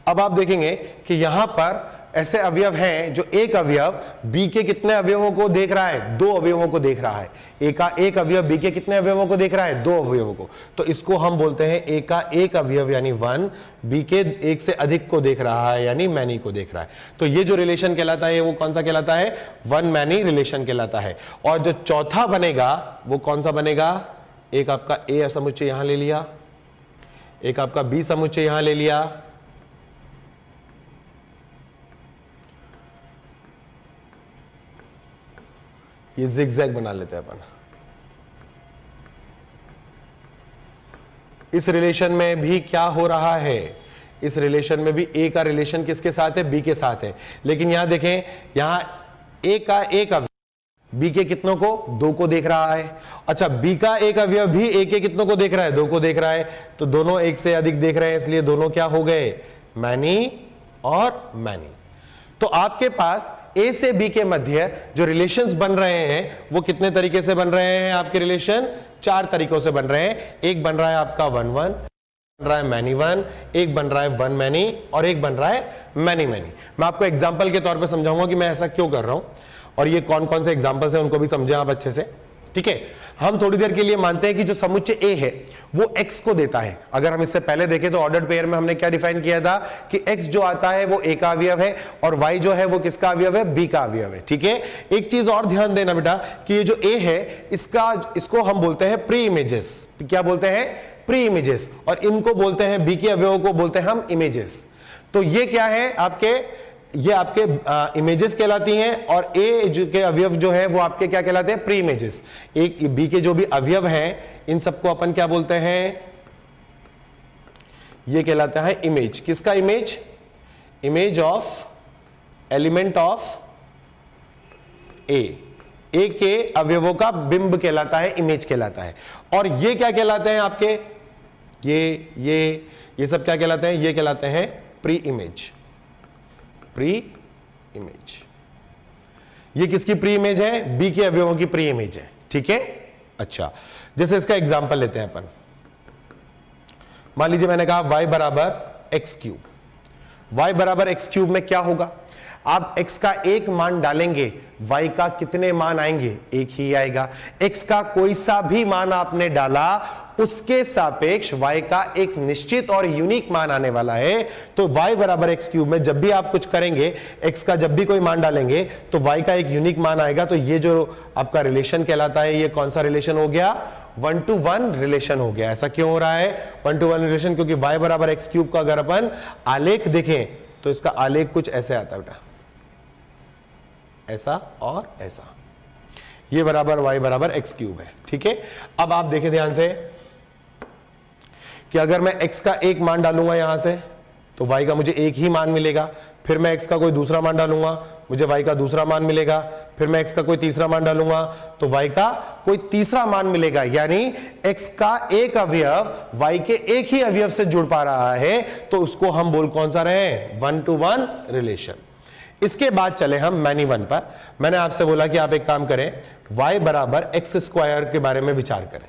अब आप देखेंगे कि यहां पर ऐसे अवयव हैं जो एक अवयव बी के कितने अवयवों को देख रहा है, 2 अवयवों को देख रहा है। ए का एक अवयव बी के कितने अवयवों को देख रहा है, 2 अवयवों को। तो इसको हम बोलते हैं ए का एक अवयव यानी 1 बी के एक से अधिक को देख रहा है यानी मैनी को देख रहा है। तो ये जो रिलेशन कहलाता है वो कौन सा कहलाता है, 1 मैनी रिलेशन कहलाता है। और जो चौथा बनेगा वो कौन सा बनेगा, एक आपका ए समुच्चय यहां ले लिया, एक आपका बी समुच्चय यहां ले लिया, ये जिगजैग बना लेते हैं अपन। इस रिलेशन में भी क्या हो रहा है, इस रिलेशन में भी ए का रिलेशन किसके साथ है, बी के साथ है। लेकिन यहां देखें, यहां ए का एक अवयव बी के कितनों को, दो को देख रहा है। अच्छा, बी का एक अवयव भी ए के कितनों को देख रहा है, दो को देख रहा है। तो दोनों एक से अधिक देख रहे हैं, इसलिए दोनों क्या हो गए, मैनी और मैनी। तो आपके पास ए से बी के मध्य जो रिलेशंस बन रहे हैं वो कितने तरीके से बन रहे हैं, आपके रिलेशन 4 तरीकों से बन रहे हैं। एक बन रहा है आपका 1 1, बन रहा है मैनी 1, एक बन रहा है 1 मैनी, और एक बन रहा है मैनी मैनी। मैं आपको एग्जांपल के तौर पे समझाऊंगा कि मैं ऐसा क्यों कर रहा हूं, और ये कौन कौन से एग्जांपल्स हैं उनको भी समझें आप अच्छे से। ठीक है, हम थोड़ी देर के लिए मानते हैं कि जो समुच्चय ए है वो x को देता है। अगर हम इससे पहले देखें तो ऑर्डर्ड पेयर में हमने क्या डिफाइन किया था कि x जो आता है वो a का अवयव है और y जो है वो किसका अवयव है, b का अवयव है। ठीक है, एक चीज और ध्यान देना बेटा कि ये जो a है इसको हम बोलते हैं प्री इमेजेस। क्या बोलते हैं, प्री इमेजेस, और इनको बोलते हैं b के अवयवों को बोलते हैं हम इमेजेस। तो ये क्या है आपके, ये आपके इमेजेस कहलाती हैं, और ए जो के अवयव जो है वो आपके क्या कहलाते हैं, प्री इमेजेस। एक बी के जो भी अवयव हैं इन सबको अपन क्या बोलते हैं, ये कहलाता है इमेज। किसका image, image of element of A, A के अवयवों का बिंब कहलाता है, इमेज कहलाता है। और ये क्या कहलाते हैं आपके, ये सब क्या कहलाते हैं, ये कहलाते हैं प्री इमेज। प्री इमेज, ये किसकी प्री इमेज है, बी के अवयवों की प्री इमेज है। ठीक है, अच्छा जैसे इसका एग्जांपल लेते हैं अपन। मान लीजिए मैंने कहा y बराबर एक्स क्यूब, y बराबर एक्स क्यूब में क्या होगा, आप x का एक मान डालेंगे, y का कितने मान आएंगे, एक ही आएगा। x का कोई सा भी मान आपने डाला उसके सापेक्ष y का एक निश्चित और यूनिक मान आने वाला है। तो y बराबर एक्स क्यूब में जब भी आप कुछ करेंगे, x का जब भी कोई मान डालेंगे तो y का एक यूनिक मान आएगा। तो ये जो आपका रिलेशन कहलाता है, ये कौन सा रिलेशन हो गया, 1 to 1 रिलेशन हो गया। ऐसा क्यों हो रहा है 1 to 1 रिलेशन, क्योंकि y बराबर एक्स क्यूब का अगर अपन आलेख देखें तो इसका आलेख कुछ ऐसे आता है बेटा, ऐसा और ऐसा। ये बराबर y बराबर एक्स क्यूब है। ठीक है, अब आप देखें ध्यान से कि अगर मैं x का एक मान डालूंगा यहां से तो y का मुझे एक ही मान मिलेगा, फिर मैं x का कोई दूसरा मान डालूंगा मुझे y का दूसरा मान मिलेगा, फिर मैं x का कोई तीसरा मान डालूंगा तो y का कोई तीसरा मान मिलेगा। यानी x का एक अवयव y के एक ही अवयव से जुड़ पा रहा है, तो उसको हम बोल कौन सा रहे, 1 to 1 रिलेशन। इसके बाद चले हम मैनी 1 पर। मैंने आपसे बोला कि आप एक काम करें, y बराबर एक्स स्क्वायर के बारे में विचार करें।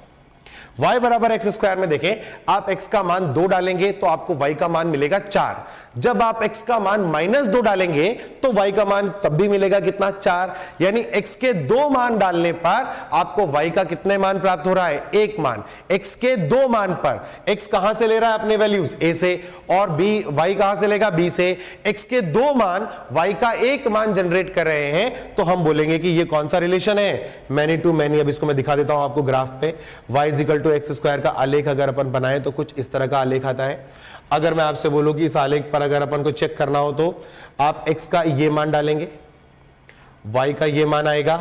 y बराबर एक्स स्क्वायर में देखें, आप x का मान 2 डालेंगे तो आपको y का मान मिलेगा 4। जब आप x का मान -2 डालेंगे तो y का मान तब भी मिलेगा कितना, 4। यानी x के 2 मान डालने पर आपको y का कितने मान प्राप्त हो रहा है, 1 मान। x के 2 मान पर x कहां से ले रहा है अपने वैल्यूज, a से, और b y कहां से लेगा, b से। x के 2 मान y का 1 मान जनरेट कर रहे हैं, तो हम बोलेंगे कि ये कौन सा रिलेशन है, मैनी टू मैनी। अब इसको मैं दिखा देता हूं आपको ग्राफ पे। y equal to x square का आलेख अगर अपन बनाए तो कुछ इस तरह का आलेख आता है। अगर मैं आपसे बोलूं कि इस आलेख पर अगर अपन को चेक करना हो तो आप x का ये मान डालेंगे, y का ये मान आएगा,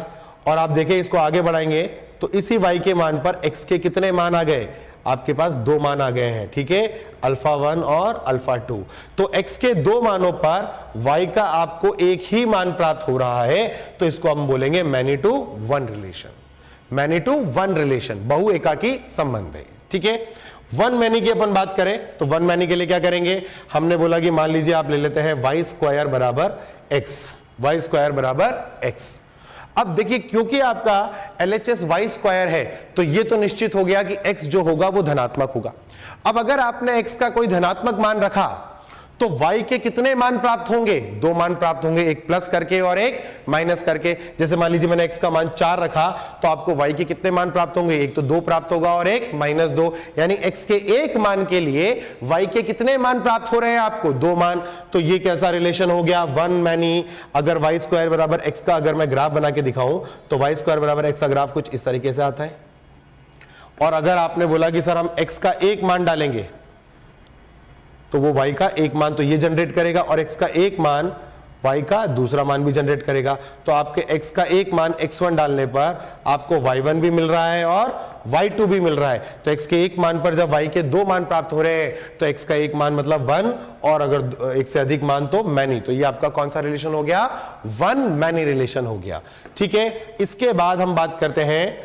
और आप देखें इसको आगे बढ़ाएंगे तो इसी y के मान पर x के कितने मान आ गए, आपके पास 2 मान आ गए हैं। ठीक है, अल्फा 1 और अल्फा 2। तो x के 2 मानों पर y का आपको एक ही मान प्राप्त हो रहा है, तो इसको हम बोलेंगे many to 1 relation. Many to 1 relation, बहु एकाकी संबंध है। ठीक है, 1 मैनी की अपन बात करें तो 1 मैनी के लिए क्या करेंगे, हमने बोला कि मान लीजिए आप ले लेते हैं y स्क्वायर बराबर x, y स्क्वायर बराबर x। अब देखिए क्योंकि आपका LHS y स्क्वायर है तो ये तो निश्चित हो गया कि x जो होगा वो धनात्मक होगा। अब अगर आपने x का कोई धनात्मक मान रखा तो y के कितने मान प्राप्त होंगे, 2 मान प्राप्त होंगे, एक प्लस करके और एक माइनस करके। जैसे मान लीजिए मैंने x का मान 4 रखा तो आपको y के कितने मान प्राप्त होंगे, एक तो 2 प्राप्त होगा और एक -2। यानी x के एक मान के लिए y के कितने मान प्राप्त हो रहे हैं आपको, 2 मान। तो ये कैसा रिलेशन हो गया, 1 मैनी। अगर y स्क्वायर बराबर x का अगर मैं ग्राफ बना के दिखाऊं तो y स्क्वायर बराबर x का ग्राफ कुछ इस तरीके से आता है। और अगर आपने बोला कि सर हम x का एक मान डालेंगे तो वो y का एक मान तो ये जनरेट करेगा, और x का एक मान y का दूसरा मान भी जनरेट करेगा। तो आपके x का एक मान x1 डालने पर आपको y1 भी मिल रहा है और y2 भी मिल रहा है। तो x के एक मान पर जब y के दो मान प्राप्त हो रहे हैं तो x का एक मान मतलब 1 और अगर एक से अधिक मान तो मैनी। तो ये आपका कौन सा रिलेशन हो गया? वन मैनी रिलेशन हो गया। ठीक है, इसके बाद हम बात करते हैं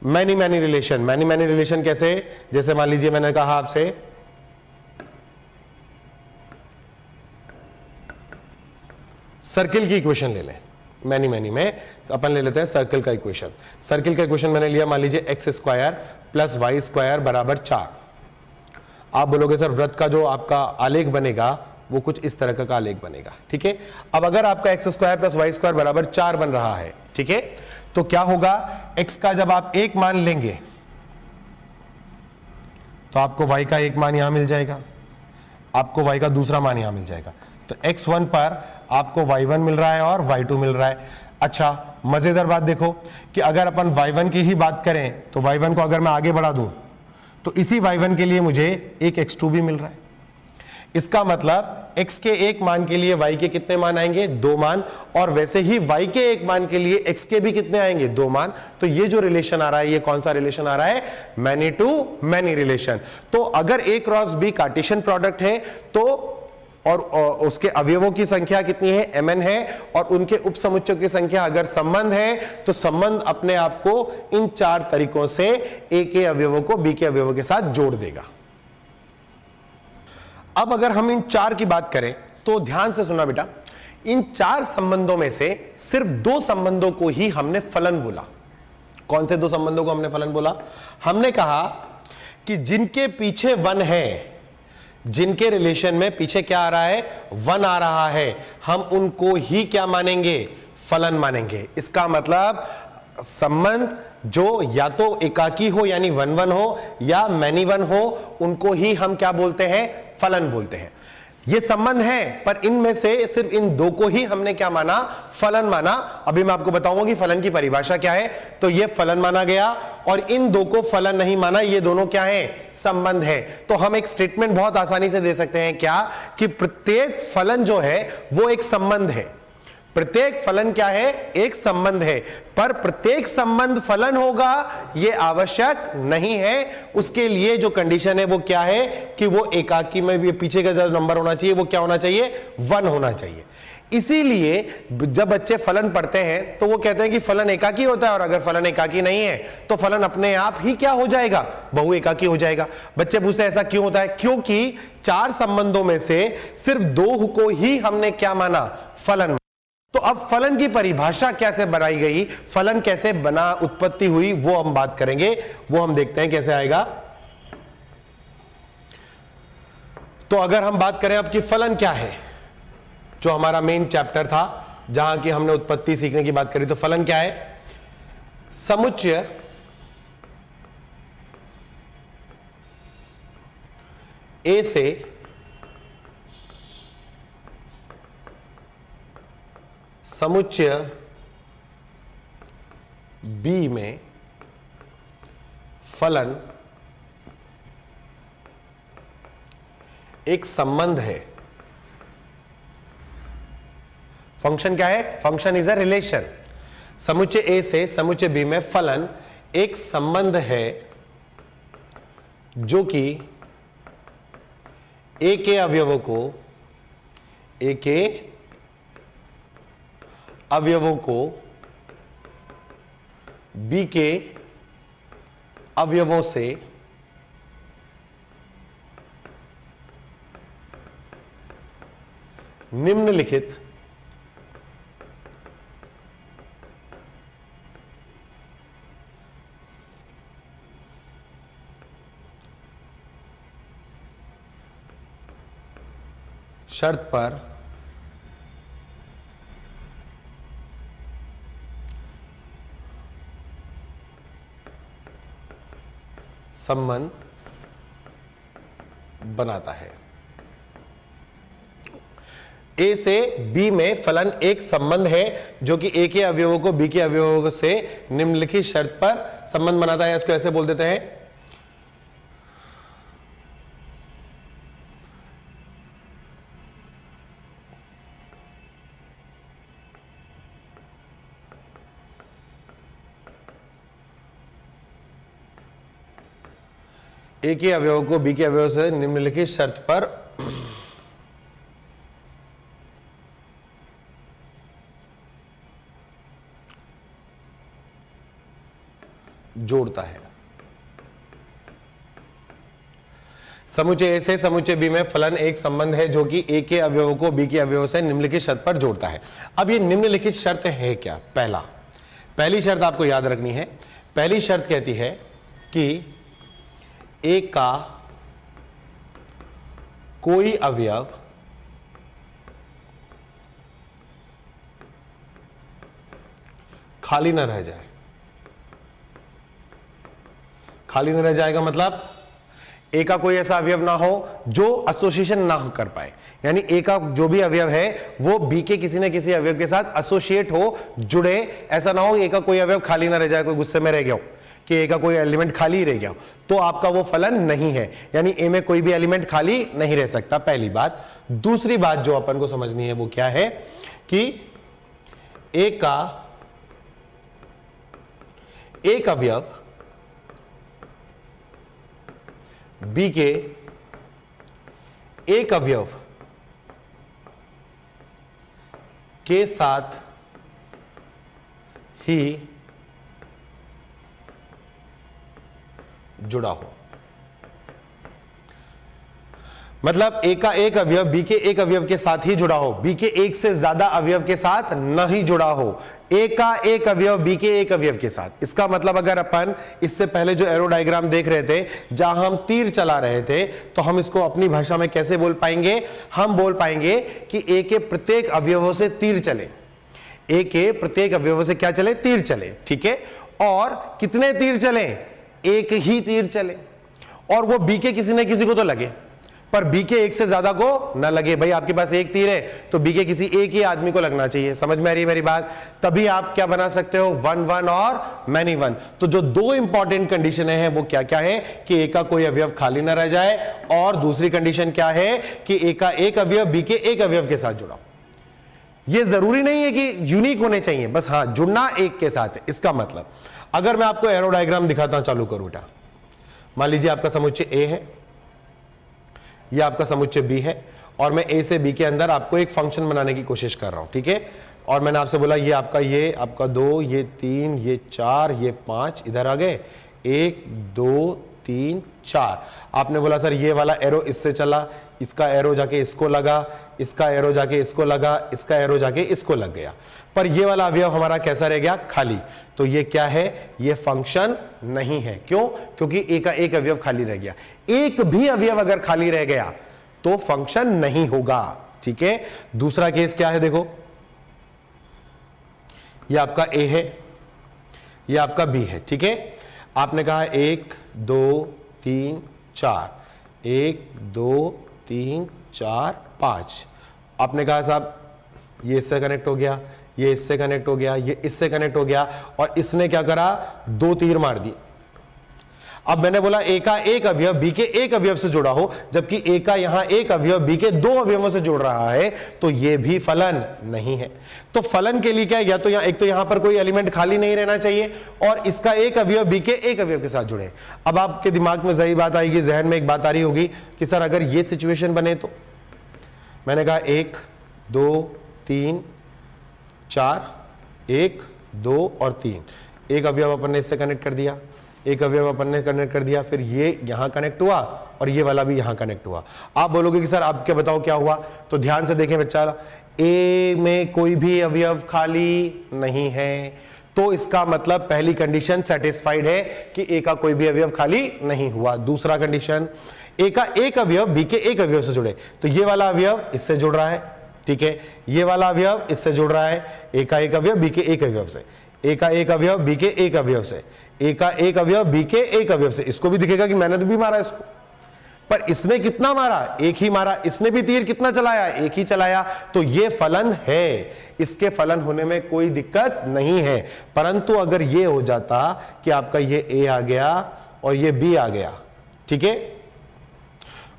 many many relation. Many many relation कैसे? जैसे मान लीजिए मैंने कहा आपसे सर्किल की इक्वेशन ले लें। मैनी मैनी में अपन ले लेते हैं सर्किल का इक्वेशन। सर्किल का इक्वेशन मैंने लिया, मान लीजिए x square plus y square बराबर 4। आप बोलोगे सर वृत्त का जो आपका आलेख बनेगा वो कुछ इस तरह का आलेख बनेगा। ठीक है, अब अगर आपका x square plus y square बराबर 4 बन रहा है, ठीक है, तो क्या होगा? एक्स का जब आप एक मान लेंगे तो आपको वाई का एक मान यहां मिल जाएगा, आपको वाई का दूसरा मान यहां मिल जाएगा। तो x1 पर आपको y1 मिल रहा है और y2 मिल रहा है। अच्छा, मजेदार बात देखो कि अगर अपन y1 की ही बात करें तो y1 को अगर मैं आगे बढ़ा दूं तो इसी y1 के लिए मुझे एक x2 भी मिल रहा है। इसका मतलब x के एक मान के लिए y के कितने मान आएंगे? 2 मान। और वैसे ही y के एक मान के लिए x के भी कितने आएंगे? 2 मान। तो ये जो रिलेशन आ रहा है, ये कौन सा रिलेशन आ रहा है? Many to many relation. तो अगर a cross b Cartesian product है तो और उसके अवयवों की संख्या कितनी है? mn है, और उनके उपसमुच्चयों की संख्या अगर संबंध है तो संबंध अपने आप को इन 4 तरीकों से a के अवयवों को b के अवयवों के साथ जोड़ देगा। अब अगर हम इन 4 की बात करें तो ध्यान से सुना बेटा, इन 4 संबंधों में से सिर्फ 2 संबंधों को ही हमने फलन बोला। कौन से 2 संबंधों को हमने फलन बोला? हमने कहा कि जिनके पीछे 1 है, जिनके रिलेशन में पीछे क्या आ रहा है? 1 आ रहा है, हम उनको ही क्या मानेंगे? फलन मानेंगे। इसका मतलब संबंध जो या तो एकाकी हो यानी 1 1 हो या मैनी 1 हो, उनको ही हम क्या बोलते हैं? फलन बोलते हैं। ये संबंध है, पर इनमें से सिर्फ इन 2 को ही हमने क्या माना? फलन माना। अभी मैं आपको बताऊंगा कि फलन की परिभाषा क्या है। तो ये फलन माना गया और इन 2 को फलन नहीं माना, ये दोनों क्या है? संबंध है। तो हम एक स्टेटमेंट बहुत आसानी से दे सकते हैं, क्या? कि प्रत्येक फलन जो है वो एक संबंध है। प्रत्येक फलन क्या है? एक संबंध है। पर प्रत्येक संबंध फलन होगा यह आवश्यक नहीं है। उसके लिए जो कंडीशन है वो क्या है? कि वो एकाकी में भी पीछे का जो नंबर होना चाहिए वो क्या होना चाहिए? 1 होना चाहिए। इसीलिए जब बच्चे फलन पढ़ते हैं तो वो कहते हैं कि फलन एकाकी होता है, और अगर फलन एकाकी नहीं है तो फलन अपने आप ही क्या हो जाएगा? बहु एकाकी हो जाएगा। बच्चे पूछते हैं ऐसा क्यों होता है? क्योंकि 4 संबंधों में से सिर्फ 2 को ही हमने क्या माना? फलन। तो अब फलन की परिभाषा कैसे बनाई गई, फलन कैसे बना, उत्पत्ति हुई, वो हम बात करेंगे। वो हम देखते हैं कैसे आएगा। तो अगर हम बात करें अब कि फलन क्या है, जो हमारा मेन चैप्टर था जहां की हमने उत्पत्ति सीखने की बात करी, तो फलन क्या है? समुच्चय ए से समुच्चय बी में फलन एक संबंध है। फंक्शन क्या है? Function is a relation. समुच्चय ए से समुच्चय बी में फलन एक संबंध है जो कि ए के अवयवों को ए के अवयवों को बी के अवयवों से निम्नलिखित शर्त पर संबंध बनाता है। ए से बी में फलन एक संबंध है जो कि ए के अवयवों को बी के अवयवों से निम्नलिखित शर्त पर संबंध बनाता है। इसको ऐसे बोल देते हैं ए के अवयव को बी के अवयव से निम्नलिखित शर्त पर जोड़ता है। समुच्चय ए से समुच्चय बी में फलन एक संबंध है जो कि ए के अवयव को बी के अवयव से निम्नलिखित शर्त पर जोड़ता है। अब ये निम्नलिखित शर्त है क्या? पहली शर्त आपको याद रखनी है। पहली शर्त कहती है कि ए का कोई अवयव खाली न रह जाए। खाली न रह जाएगा मतलब ए का कोई ऐसा अवयव ना हो जो एसोसिएशन ना कर पाए, यानी ए का जो भी अवयव है वो बी के किसी न किसी अवयव के साथ एसोसिएट हो, जुड़े। ऐसा ना हो ए का कोई अवयव खाली ना रह जाए, कोई गुस्से में रह गया हो कि ए का कोई एलिमेंट खाली रह गया, तो आपका वो फलन नहीं है, यानी ए में कोई भी एलिमेंट खाली नहीं रह सकता। पहली बात। दूसरी बात जो अपन को समझनी है वो क्या है कि ए का एक अवयव बी के एक अवयव के साथ ही जुड़ा हो। मतलब ए का एक अवयव बी के एक अवयव के साथ ही जुड़ा हो, बी के एक से ज्यादा अवयव के साथ नहीं जुड़ा हो। ए का एक अवयव बी के एक अवयव के साथ। इसका मतलब अगर अपन इससे पहले जो एरो डायग्राम देख रहे थे जहां हम तीर चला रहे थे, तो हम इसको अपनी भाषा में कैसे बोल पाएंगे? हम बोल पाएंगे कि ए के प्रत्येक अवयवों से तीर चले। ए के प्रत्येक अवयवों से क्या चले? तीर चले। ठीक है। और कितने तीर चले? एक ही तीर चले, और वो बी के किसी न किसी को तो लगे, पर बी के एक से ज्यादा को ना लगे। भाई आपके पास एक तीर है तो बी के किसी एक ही आदमी को लगना चाहिए। समझ में आ रही है मेरी बात? तभी आप क्या बना सकते हो? 1 1 और मैनी 1। तो जो दो इंपॉर्टेंट कंडीशन है वो क्या क्या है कि ए का कोई अवयव खाली ना रह जाए, और दूसरी कंडीशन क्या है कि ए का एक अवयव बी के एक अवयव के साथ जुड़ा। ये जरूरी नहीं है कि यूनिक होने चाहिए, बस हाँ जुड़ना एक के साथ है। इसका मतलब अगर मैं आपको एरो डायग्राम दिखाता हूं, चालू करूं बेटा। मान लीजिए आपका समुच्चय ए है, यह आपका समुच्चय बी है, और मैं ए से बी के अंदर आपको एक फंक्शन बनाने की कोशिश कर रहा हूं। ठीक है। और मैंने आपसे बोला ये आपका 2, ये 3, ये 4, ये 5, इधर आ गए 1 2 3 4। आपने बोला सर ये वाला एरो इससे चला, इसका एरो जाके इसको लगा, इसका एरो जाके इसको लगा, इसका एरो जाके इसको लग गया, पर ये वाला अवयव हमारा कैसा रह गया? खाली। तो ये क्या है? ये फंक्शन नहीं है। क्यों? क्योंकि ए का एक अवयव खाली रह गया। एक भी अवयव अगर खाली रह गया तो फंक्शन नहीं होगा। ठीक है। दूसरा केस क्या है? देखो, ये आपका ए है, ये आपका बी है। ठीक है। आपने कहा 1 2 3 4, 1 2 3 4 5। आपने कहा साहब ये इससे कनेक्ट हो गया, ये इससे कनेक्ट हो गया, ये इससे कनेक्ट हो गया, और इसने क्या करा? 2 तीर मार दिए। अब मैंने बोला ए का एक अवयव बी के एक अवयव से जुड़ा हो, जबकि ए का यहां एक अवयव बी के 2 अवयवों से जुड़ रहा है, तो यह भी फलन नहीं है। तो फलन के लिए क्या है? या तो एक तो यहां पर कोई एलिमेंट खाली नहीं रहना चाहिए, और इसका एक अवयव बी के एक अवयव के साथ जुड़े। अब आपके दिमाग में सही बात आएगी, जहन में एक बात आ रही होगी कि सर अगर यह सिचुएशन बने तो। मैंने कहा 1 2 3 4, 1 2 और 3, एक अवयव अपन ने इससे कनेक्ट कर दिया, एक अवयव अपन ने कनेक्ट कर दिया, फिर ये यहां कनेक्ट हुआ और ये वाला भी यहां कनेक्ट हुआ। आप बोलोगे कि सर आप क्या बताओ क्या हुआ? तो ध्यान से देखें बच्चा, ए में कोई भी अवयव खाली नहीं है, तो इसका मतलब पहली कंडीशन सेटिस्फाइड है कि ए का कोई भी अवयव खाली नहीं हुआ। दूसरा कंडीशन, ए का एक अवयव बी के एक अवयव से जुड़े, तो ये वाला अवयव इससे जुड़ रहा है। ठीक है। ये वाला अवयव इससे जुड़ रहा है, ए का एक अवयव बी के एक अवयव से, ए का एक अवयव बी के एक अवयव से, ए का एक अवयव बी के एक अवयव से। इसको भी दिखेगा कि मैंने तो भी मारा इसको, पर इसने कितना मारा? एक ही मारा। इसने भी तीर कितना चलाया? एक ही चलाया। तो ये फलन है, इसके फलन होने में कोई दिक्कत नहीं है। परंतु अगर ये हो जाता कि आपका ये ए आ गया और ये बी आ गया, ठीक है,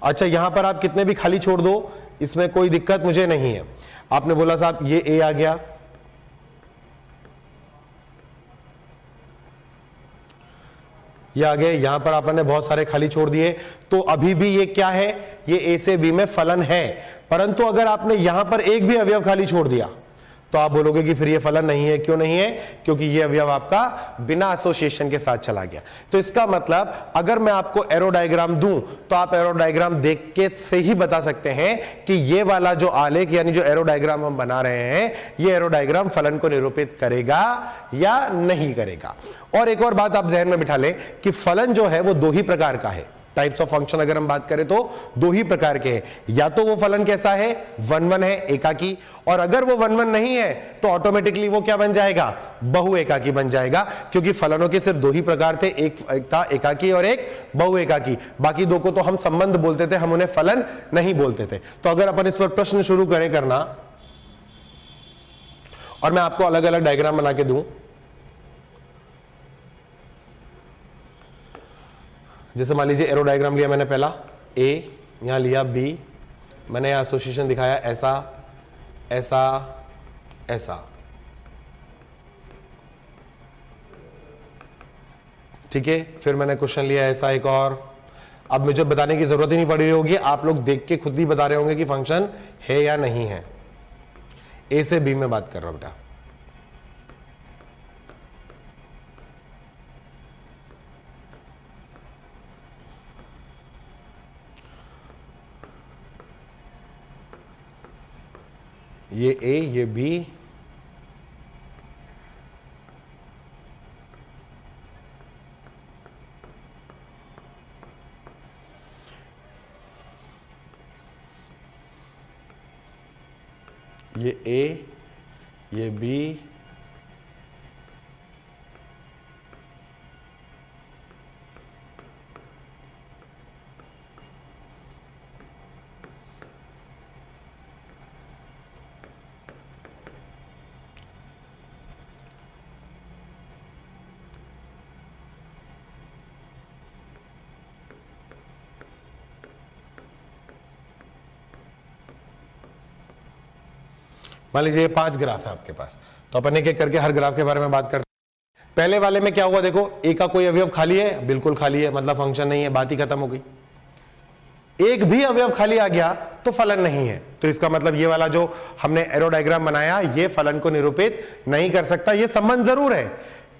अच्छा यहां पर आप कितने भी खाली छोड़ दो, इसमें कोई दिक्कत मुझे नहीं है। आपने बोला साहब ये ए आ गया, ये आ गए, यहां पर आपने बहुत सारे खाली छोड़ दिए, तो अभी भी ये क्या है, ये ए से बी में फलन है। परंतु अगर आपने यहां पर एक भी अवयव खाली छोड़ दिया तो आप बोलोगे कि फिर ये फलन नहीं है। क्यों नहीं है? क्योंकि ये अवयव आपका बिना एसोसिएशन के साथ चला गया। तो इसका मतलब अगर मैं आपको एरो डायग्राम दूं तो आप एरो डायग्राम देख के से ही बता सकते हैं कि ये वाला जो आलेख यानी जो एरो डायग्राम हम बना रहे हैं, ये एरो डायग्राम फलन को निरूपित करेगा या नहीं करेगा। और एक और बात आप जहन में बिठा लें कि फलन जो है वो दो ही प्रकार का है। टाइप्स ऑफ फंक्शन अगर हम बात करें तो दो ही प्रकार के हैं। या तो वो फलन कैसा है, 1-1 है, एकाकी, और अगर वो 1-1 नहीं है तो ऑटोमेटिकली वो क्या बन जाएगा, बहु एकाकी बन जाएगा। क्योंकि फलनों के सिर्फ दो ही प्रकार थे, एक था एकाकी और एक बहु एकाकी। बाकी दो को तो हम संबंध बोलते थे, हम उन्हें फलन नहीं बोलते थे। तो अगर अपन इस पर प्रश्न शुरू करें करना और मैं आपको अलग अलग डायग्राम बना के दूं, जैसे मान लीजिए एरो डायग्राम लिया मैंने पहला ए, यहां लिया बी, मैंने यहां एसोसिएशन दिखाया ऐसा ऐसा ऐसा, ठीक है। फिर मैंने क्वेश्चन लिया ऐसा एक और। अब मुझे बताने की जरूरत ही नहीं पड़ रही होगी, आप लोग देख के खुद ही बता रहे होंगे कि फंक्शन है या नहीं है। ए से बी में बात कर रहा हूं बेटा। ये ए, ये बी, ये ए, ये बी, मान लीजिए 5 ग्राफ है आपके पास, तो अपन एक एक करके हर ग्राफ के बारे में बात करते हैं। पहले वाले में क्या हुआ, देखो ए का कोई अवयव खाली है, बिल्कुल खाली है, मतलब फंक्शन नहीं है, बात ही खत्म हो गई। एक भी अवयव खाली आ गया तो फलन नहीं है। तो इसका मतलब ये वाला जो हमने एरो डायग्राम बनाया ये फलन को निरूपित नहीं कर सकता। ये संबंध जरूर है,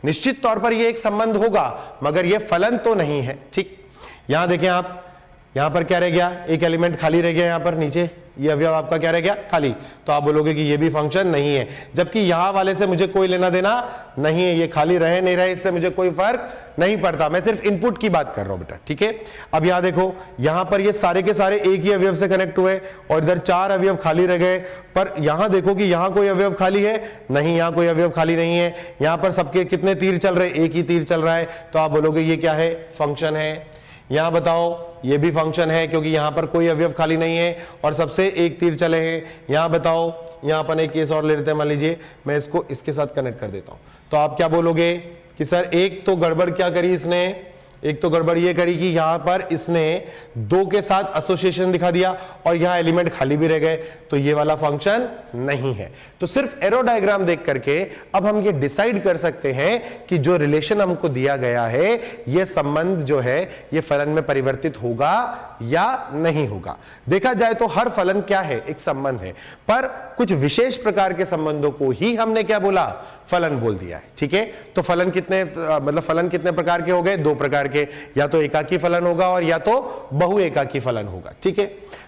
निश्चित तौर पर ये एक संबंध होगा, मगर ये फलन तो नहीं है। ठीक, यहां देखें आप, यहां पर क्या रह गया, एक एलिमेंट खाली रह गया, यहां पर नीचे ये अवयव आपका क्या रह गया, खाली। तो आप बोलोगे कि ये भी फंक्शन नहीं है, जबकि यहां वाले से मुझे कोई लेना देना नहीं है, ये खाली रहे नहीं रहे इससे मुझे कोई फर्क नहीं पड़ता, मैं सिर्फ इनपुट की बात कर रहा हूं बेटा। ठीक है, अब यहां देखो, यहां पर ये सारे के सारे एक ही अवयव से कनेक्ट हुए और इधर 4 अवयव खाली रह गए। पर यहां देखो कि यहां कोई अवयव खाली है नहीं, यहां कोई अवयव खाली नहीं है। यहां पर सबके कितने तीर चल रहे, एक ही तीर चल रहा है, तो आप बोलोगे ये क्या है, फंक्शन है। यहां बताओ, ये भी फंक्शन है क्योंकि यहां पर कोई अवयव खाली नहीं है और सबसे एक तीर चले हैं। यहां बताओ, यहां पर एक केस और ले लेते हैं, मान लीजिए मैं इसको इसके साथ कनेक्ट कर देता हूं, तो आप क्या बोलोगे कि सर एक तो गड़बड़ क्या करी इसने, एक तो गड़बड़ ये करी कि यहां पर इसने 2 के साथ एसोसिएशन दिखा दिया और यहां एलिमेंट खाली भी रह गए, तो ये वाला फंक्शन नहीं है। तो सिर्फ एरो डायग्राम देख करके अब हम ये डिसाइड कर सकते हैं कि जो रिलेशन हमको दिया गया है ये संबंध जो है ये फलन में परिवर्तित होगा या नहीं होगा। देखा जाए तो हर फलन क्या है, एक संबंध है, पर कुछ विशेष प्रकार के संबंधों को ही हमने क्या बोला, फलन बोल दिया है। ठीक है, तो फलन कितने मतलब फलन कितने प्रकार के हो गए, 2 प्रकार के, या तो एकाकी फलन होगा और या तो बहु एकाकी फलन होगा। ठीक है,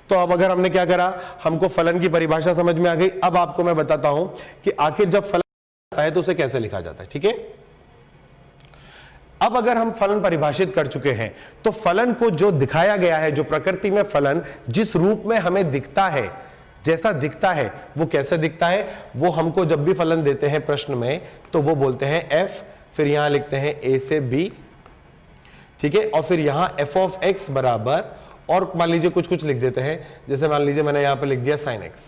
तो अब अगर हमने क्या करा, हमको फलन की परिभाषा समझ में आ गई। अब आपको मैं बताता हूं कि आखिर जब फलन आता है तो उसे कैसे लिखा जाता है। ठीक है, अब अगर हम फलन परिभाषित कर चुके हैं तो फलन को जो दिखाया गया है, जो प्रकृति में फलन जिस रूप में हमें दिखता है, जैसा दिखता है वो कैसे दिखता है, वो हमको जब भी फलन देते हैं प्रश्न में तो वो बोलते हैं f, फिर यहां लिखते हैं a से b, ठीक है, और फिर यहां f ऑफ x बराबर, और मान लीजिए कुछ कुछ लिख देते हैं, जैसे मान लीजिए मैंने यहां पर लिख दिया sin x,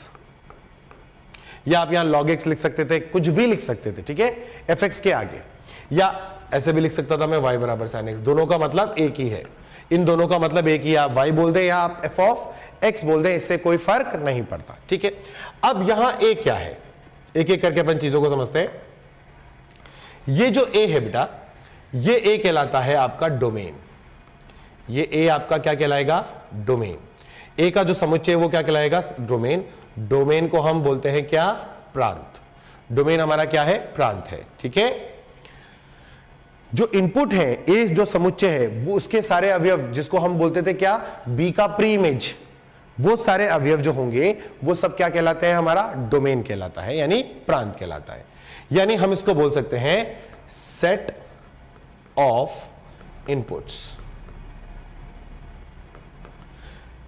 या आप यहां log x लिख सकते थे, कुछ भी लिख सकते थे। ठीक है, fx के आगे, या ऐसे भी लिख सकता था मैं y बराबर sin x, दोनों का मतलब एक ही है, इन दोनों का मतलब एक ही, आप y बोल दे या आप f ऑफ x बोल दे, इससे कोई फर्क नहीं पड़ता। ठीक है, अब यहां a क्या है, एक एक करके अपन चीजों को समझते हैं। ये जो a है बेटा, ये ए कहलाता है आपका डोमेन। ये ए आपका क्या कहलाएगा? डोमेन। ए का जो समुच्चय वो क्या कहलाएगा? डोमेन। डोमेन को हम बोलते हैं क्या? प्रांत। डोमेन हमारा क्या है? प्रांत है। ठीक है। जो इनपुट है, ए जो समुच्चय है, वो उसके सारे अवयव, जिसको हम बोलते थे क्या? बी का प्री इमेज, वो सारे अवयव जो होंगे वो सब क्या कहलाते हैं? हमारा डोमेन कहलाता है, यानी प्रांत कहलाता है। यानी हम इसको बोल सकते हैं सेट ऑफ इनपुट्स।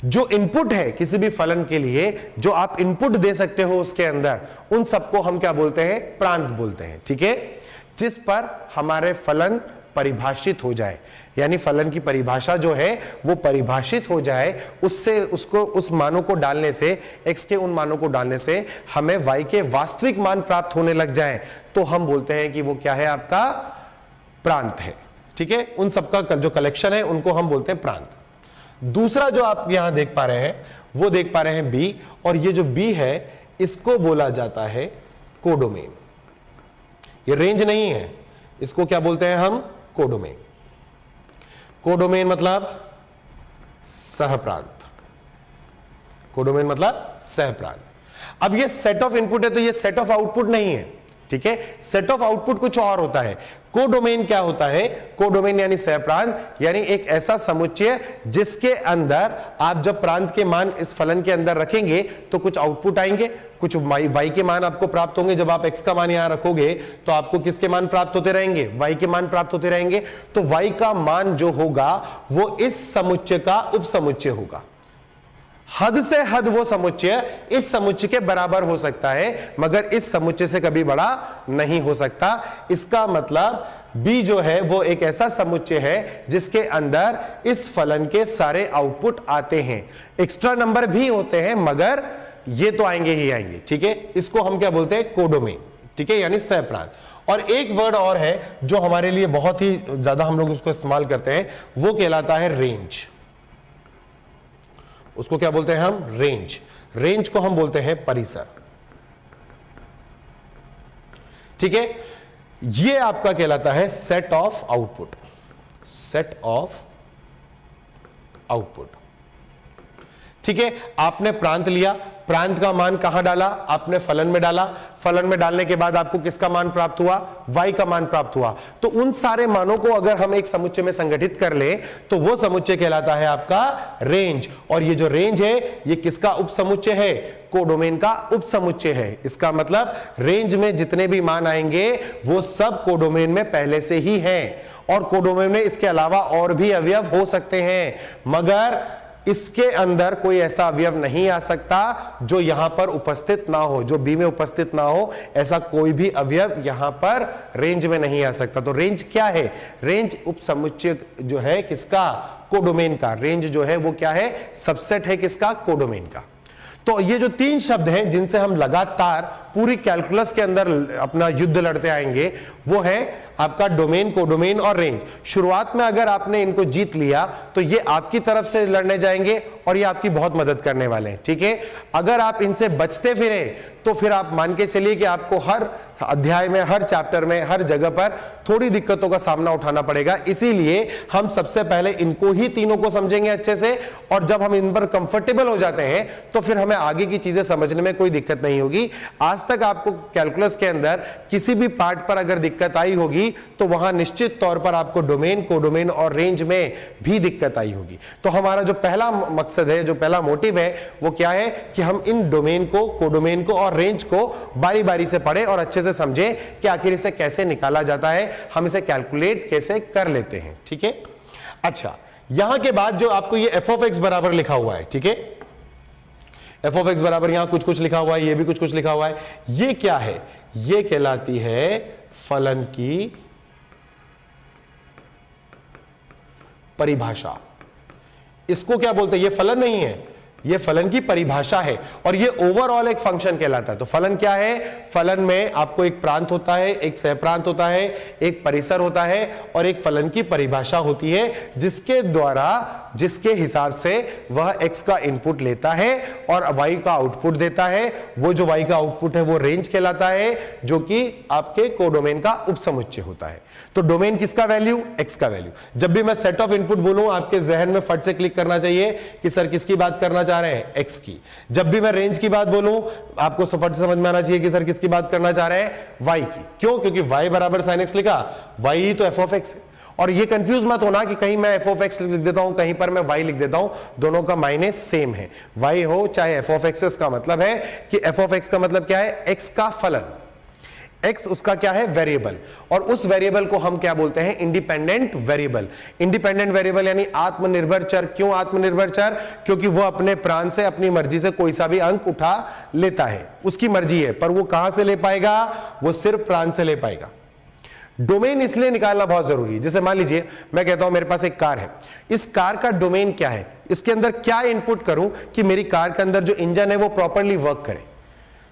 जो इनपुट है किसी भी फलन के लिए, जो आप इनपुट दे सकते हो उसके अंदर, उन सबको हम क्या बोलते हैं? प्रांत बोलते हैं। ठीक है। जिस पर हमारे फलन परिभाषित हो जाए, यानी फलन की परिभाषा जो है वो परिभाषित हो जाए, उससे उसको उस मानों को डालने से, x के उन मानों को डालने से हमें y के वास्तविक मान प्राप्त होने लग जाए, तो हम बोलते हैं कि वो क्या है? आपका प्रांत है। ठीक है। उन सबका जो कलेक्शन है उनको हम बोलते हैं प्रांत। दूसरा जो आप यहां देख पा रहे हैं वो देख पा रहे हैं बी, और ये जो बी है इसको बोला जाता है कोडोमेन। ये रेंज नहीं है, इसको क्या बोलते हैं हम? कोडोमेन। कोडोमेन मतलब सहप्रांत। कोडोमेन मतलब सहप्रांत। अब ये सेट ऑफ इनपुट है तो ये सेट ऑफ आउटपुट नहीं है। ठीक है। सेट ऑफ आउटपुट कुछ और होता है। कोडोमेन क्या होता है? कोडोमेन यानी सहप्रांत, यानी एक ऐसा समुच्चय जिसके अंदर आप जब प्रांत के मान इस फलन के अंदर रखेंगे तो कुछ आउटपुट आएंगे, कुछ y के मान आपको प्राप्त होंगे। जब आप x का मान यहां रखोगे तो आपको किसके मान प्राप्त होते रहेंगे? y के मान प्राप्त होते रहेंगे। तो y का मान जो होगा वो इस समुच्चय का उपसमुच्चय होगा। हद से हद वो समुच्चय इस समुच्चय के बराबर हो सकता है, मगर इस समुच्चय से कभी बड़ा नहीं हो सकता। इसका मतलब B जो है वो एक ऐसा समुच्चय है जिसके अंदर इस फलन के सारे आउटपुट आते हैं। एक्स्ट्रा नंबर भी होते हैं मगर ये तो आएंगे ही आएंगे। ठीक है। इसको हम क्या बोलते हैं? कोडोमेन। ठीक है, यानी सहप्रांत। और एक वर्ड और है जो हमारे लिए बहुत ही ज्यादा हम लोग उसको इस्तेमाल करते हैं, वो कहलाता है रेंज। उसको क्या बोलते हैं हम? रेंज। रेंज को हम बोलते हैं परिसर। ठीक है। ये आपका कहलाता है set of output. Set of output. ठीक है। आपने प्रांत लिया, प्रांत का मान कहां डाला? आपने फलन में डाला। फलन में डालने के बाद आपको किसका मान प्राप्त हुआ? y का मान प्राप्त हुआ। तो उन सारे मानों को अगर हम एक समुच्चय में संगठित कर ले तो वो समुच्चय कहलाता है आपका रेंज। और ये जो रेंज है ये किसका उपसमुच्चय है? कोडोमेन का उपसमुच्चय है। इसका मतलब रेंज में जितने भी मान आएंगे वो सब कोडोमेन में पहले से ही हैं, और कोडोमेन में इसके अलावा और भी अवयव हो सकते हैं, मगर इसके अंदर कोई ऐसा अवयव नहीं आ सकता जो यहां पर उपस्थित ना हो, जो बी में उपस्थित ना हो। ऐसा कोई भी अवयव यहां पर रेंज में नहीं आ सकता। तो रेंज क्या है? रेंज उपसमुच्चय जो है किसका? कोडोमेन का। रेंज जो है वो क्या है? सबसेट है किसका? कोडोमेन का। तो ये जो तीन शब्द हैं जिनसे हम लगातार पूरी कैलकुलस के अंदर अपना युद्ध लड़ते आएंगे, वो है आपका डोमेन, कोडोमेन और रेंज। शुरुआत में अगर आपने इनको जीत लिया तो ये आपकी तरफ से लड़ने जाएंगे और ये आपकी बहुत मदद करने वाले हैं। ठीक है। अगर आप इनसे बचते फिरे तो फिर आप मान के चलिए कि आपको हर अध्याय में, हर चैप्टर में, हर जगह पर थोड़ी दिक्कतों का सामना उठाना पड़ेगा। इसीलिए हम सबसे पहले इनको ही तीनों को समझेंगे अच्छे से, और जब हम इन पर कंफर्टेबल हो जाते हैं तो फिर हमें आगे की चीजें समझने में कोई दिक्कत नहीं होगी। आज तक आपको कैलकुलस के अंदर किसी भी पार्ट पर अगर दिक्कत आई होगी तो वहां निश्चित तौर पर आपको डोमेन, कोडोमेन और रेंज में भी दिक्कत आई होगी। तो हमारा जो पहला मकसद है, जो पहला मोटिव है, वो क्या है कि हम इन डोमेन को, कोडोमेन को और रेंज को बारी बारी से पढ़ें और अच्छे से समझें कि आखिर इसे कैसे निकाला जाता है, हम इसे कैलकुलेट कैसे कर लेते हैं। ठीक है। अच्छा, यहां के बाद जो आपको ये एफ ऑफ एक्स बराबर लिखा हुआ है, ठीक है, एफ ऑफ एक्स बराबर यहां कुछ कुछ लिखा हुआ है, ये भी कुछ कुछ लिखा हुआ है, ये क्या है? ये कहलाती है फलन की परिभाषा। इसको क्या बोलते हैं? ये फलन नहीं है, ये फलन की परिभाषा है और ये ओवरऑल एक फंक्शन कहलाता है। तो फलन क्या है? फलन में आपको एक प्रांत होता है, एक सहप्रांत होता है, एक परिसर होता है और एक फलन की परिभाषा होती है जिसके द्वारा, जिसके हिसाब से वह x का इनपुट लेता है और y का आउटपुट देता है। वो जो y का आउटपुट है वो रेंज कहलाता है, जो कि आपके कोडोमेन का उपसमुच्चय होता है। तो डोमेन किसका वैल्यू? x का वैल्यू। जब भी मैं सेट ऑफ इनपुट बोलूं, आपके जहन में फट से क्लिक करना चाहिए कि सर किसकी बात करना चाह रहे हैं? x की। जब भी मैं रेंज की बात बोलूं, आपको फट से समझ में आना चाहिए कि सर किसकी बात करना चाह रहे हैं? y की। क्यों? क्योंकि y बराबर sin x लिखा, y ही तो f ऑफ x है। और ये कंफ्यूज मत होना कि कहीं मैं f ऑफ x लिख देता हूं, कहीं पर मैं y लिख देता हूं, दोनों का मायने सेम है। y हो चाहे f ऑफ x, इसका मतलब है कि f ऑफ x का मतलब क्या है? x का फलन, x उसका क्या है? वेरिएबल। और उस वेरिएबल को हम क्या बोलते हैं? Independent variable. इंडिपेंडेंट वेरिएबल यानी आत्मनिर्भर चर। क्यों आत्मनिर्भर चर? क्योंकि वो अपने प्राण से, अपनी मर्जी से कोई सा भी अंक उठा लेता है, उसकी मर्जी है, पर वो कहां से ले पाएगा? वो सिर्फ प्राण से ले पाएगा। डोमेन इसलिए निकालना बहुत जरूरी है। जैसे मान लीजिए मैं कहता हूं मेरे पास एक कार है, इस कार का डोमेन क्या है? इसके अंदर क्या इनपुट करूं कि मेरी कार के अंदर जो इंजन है वो प्रॉपर्ली वर्क करे?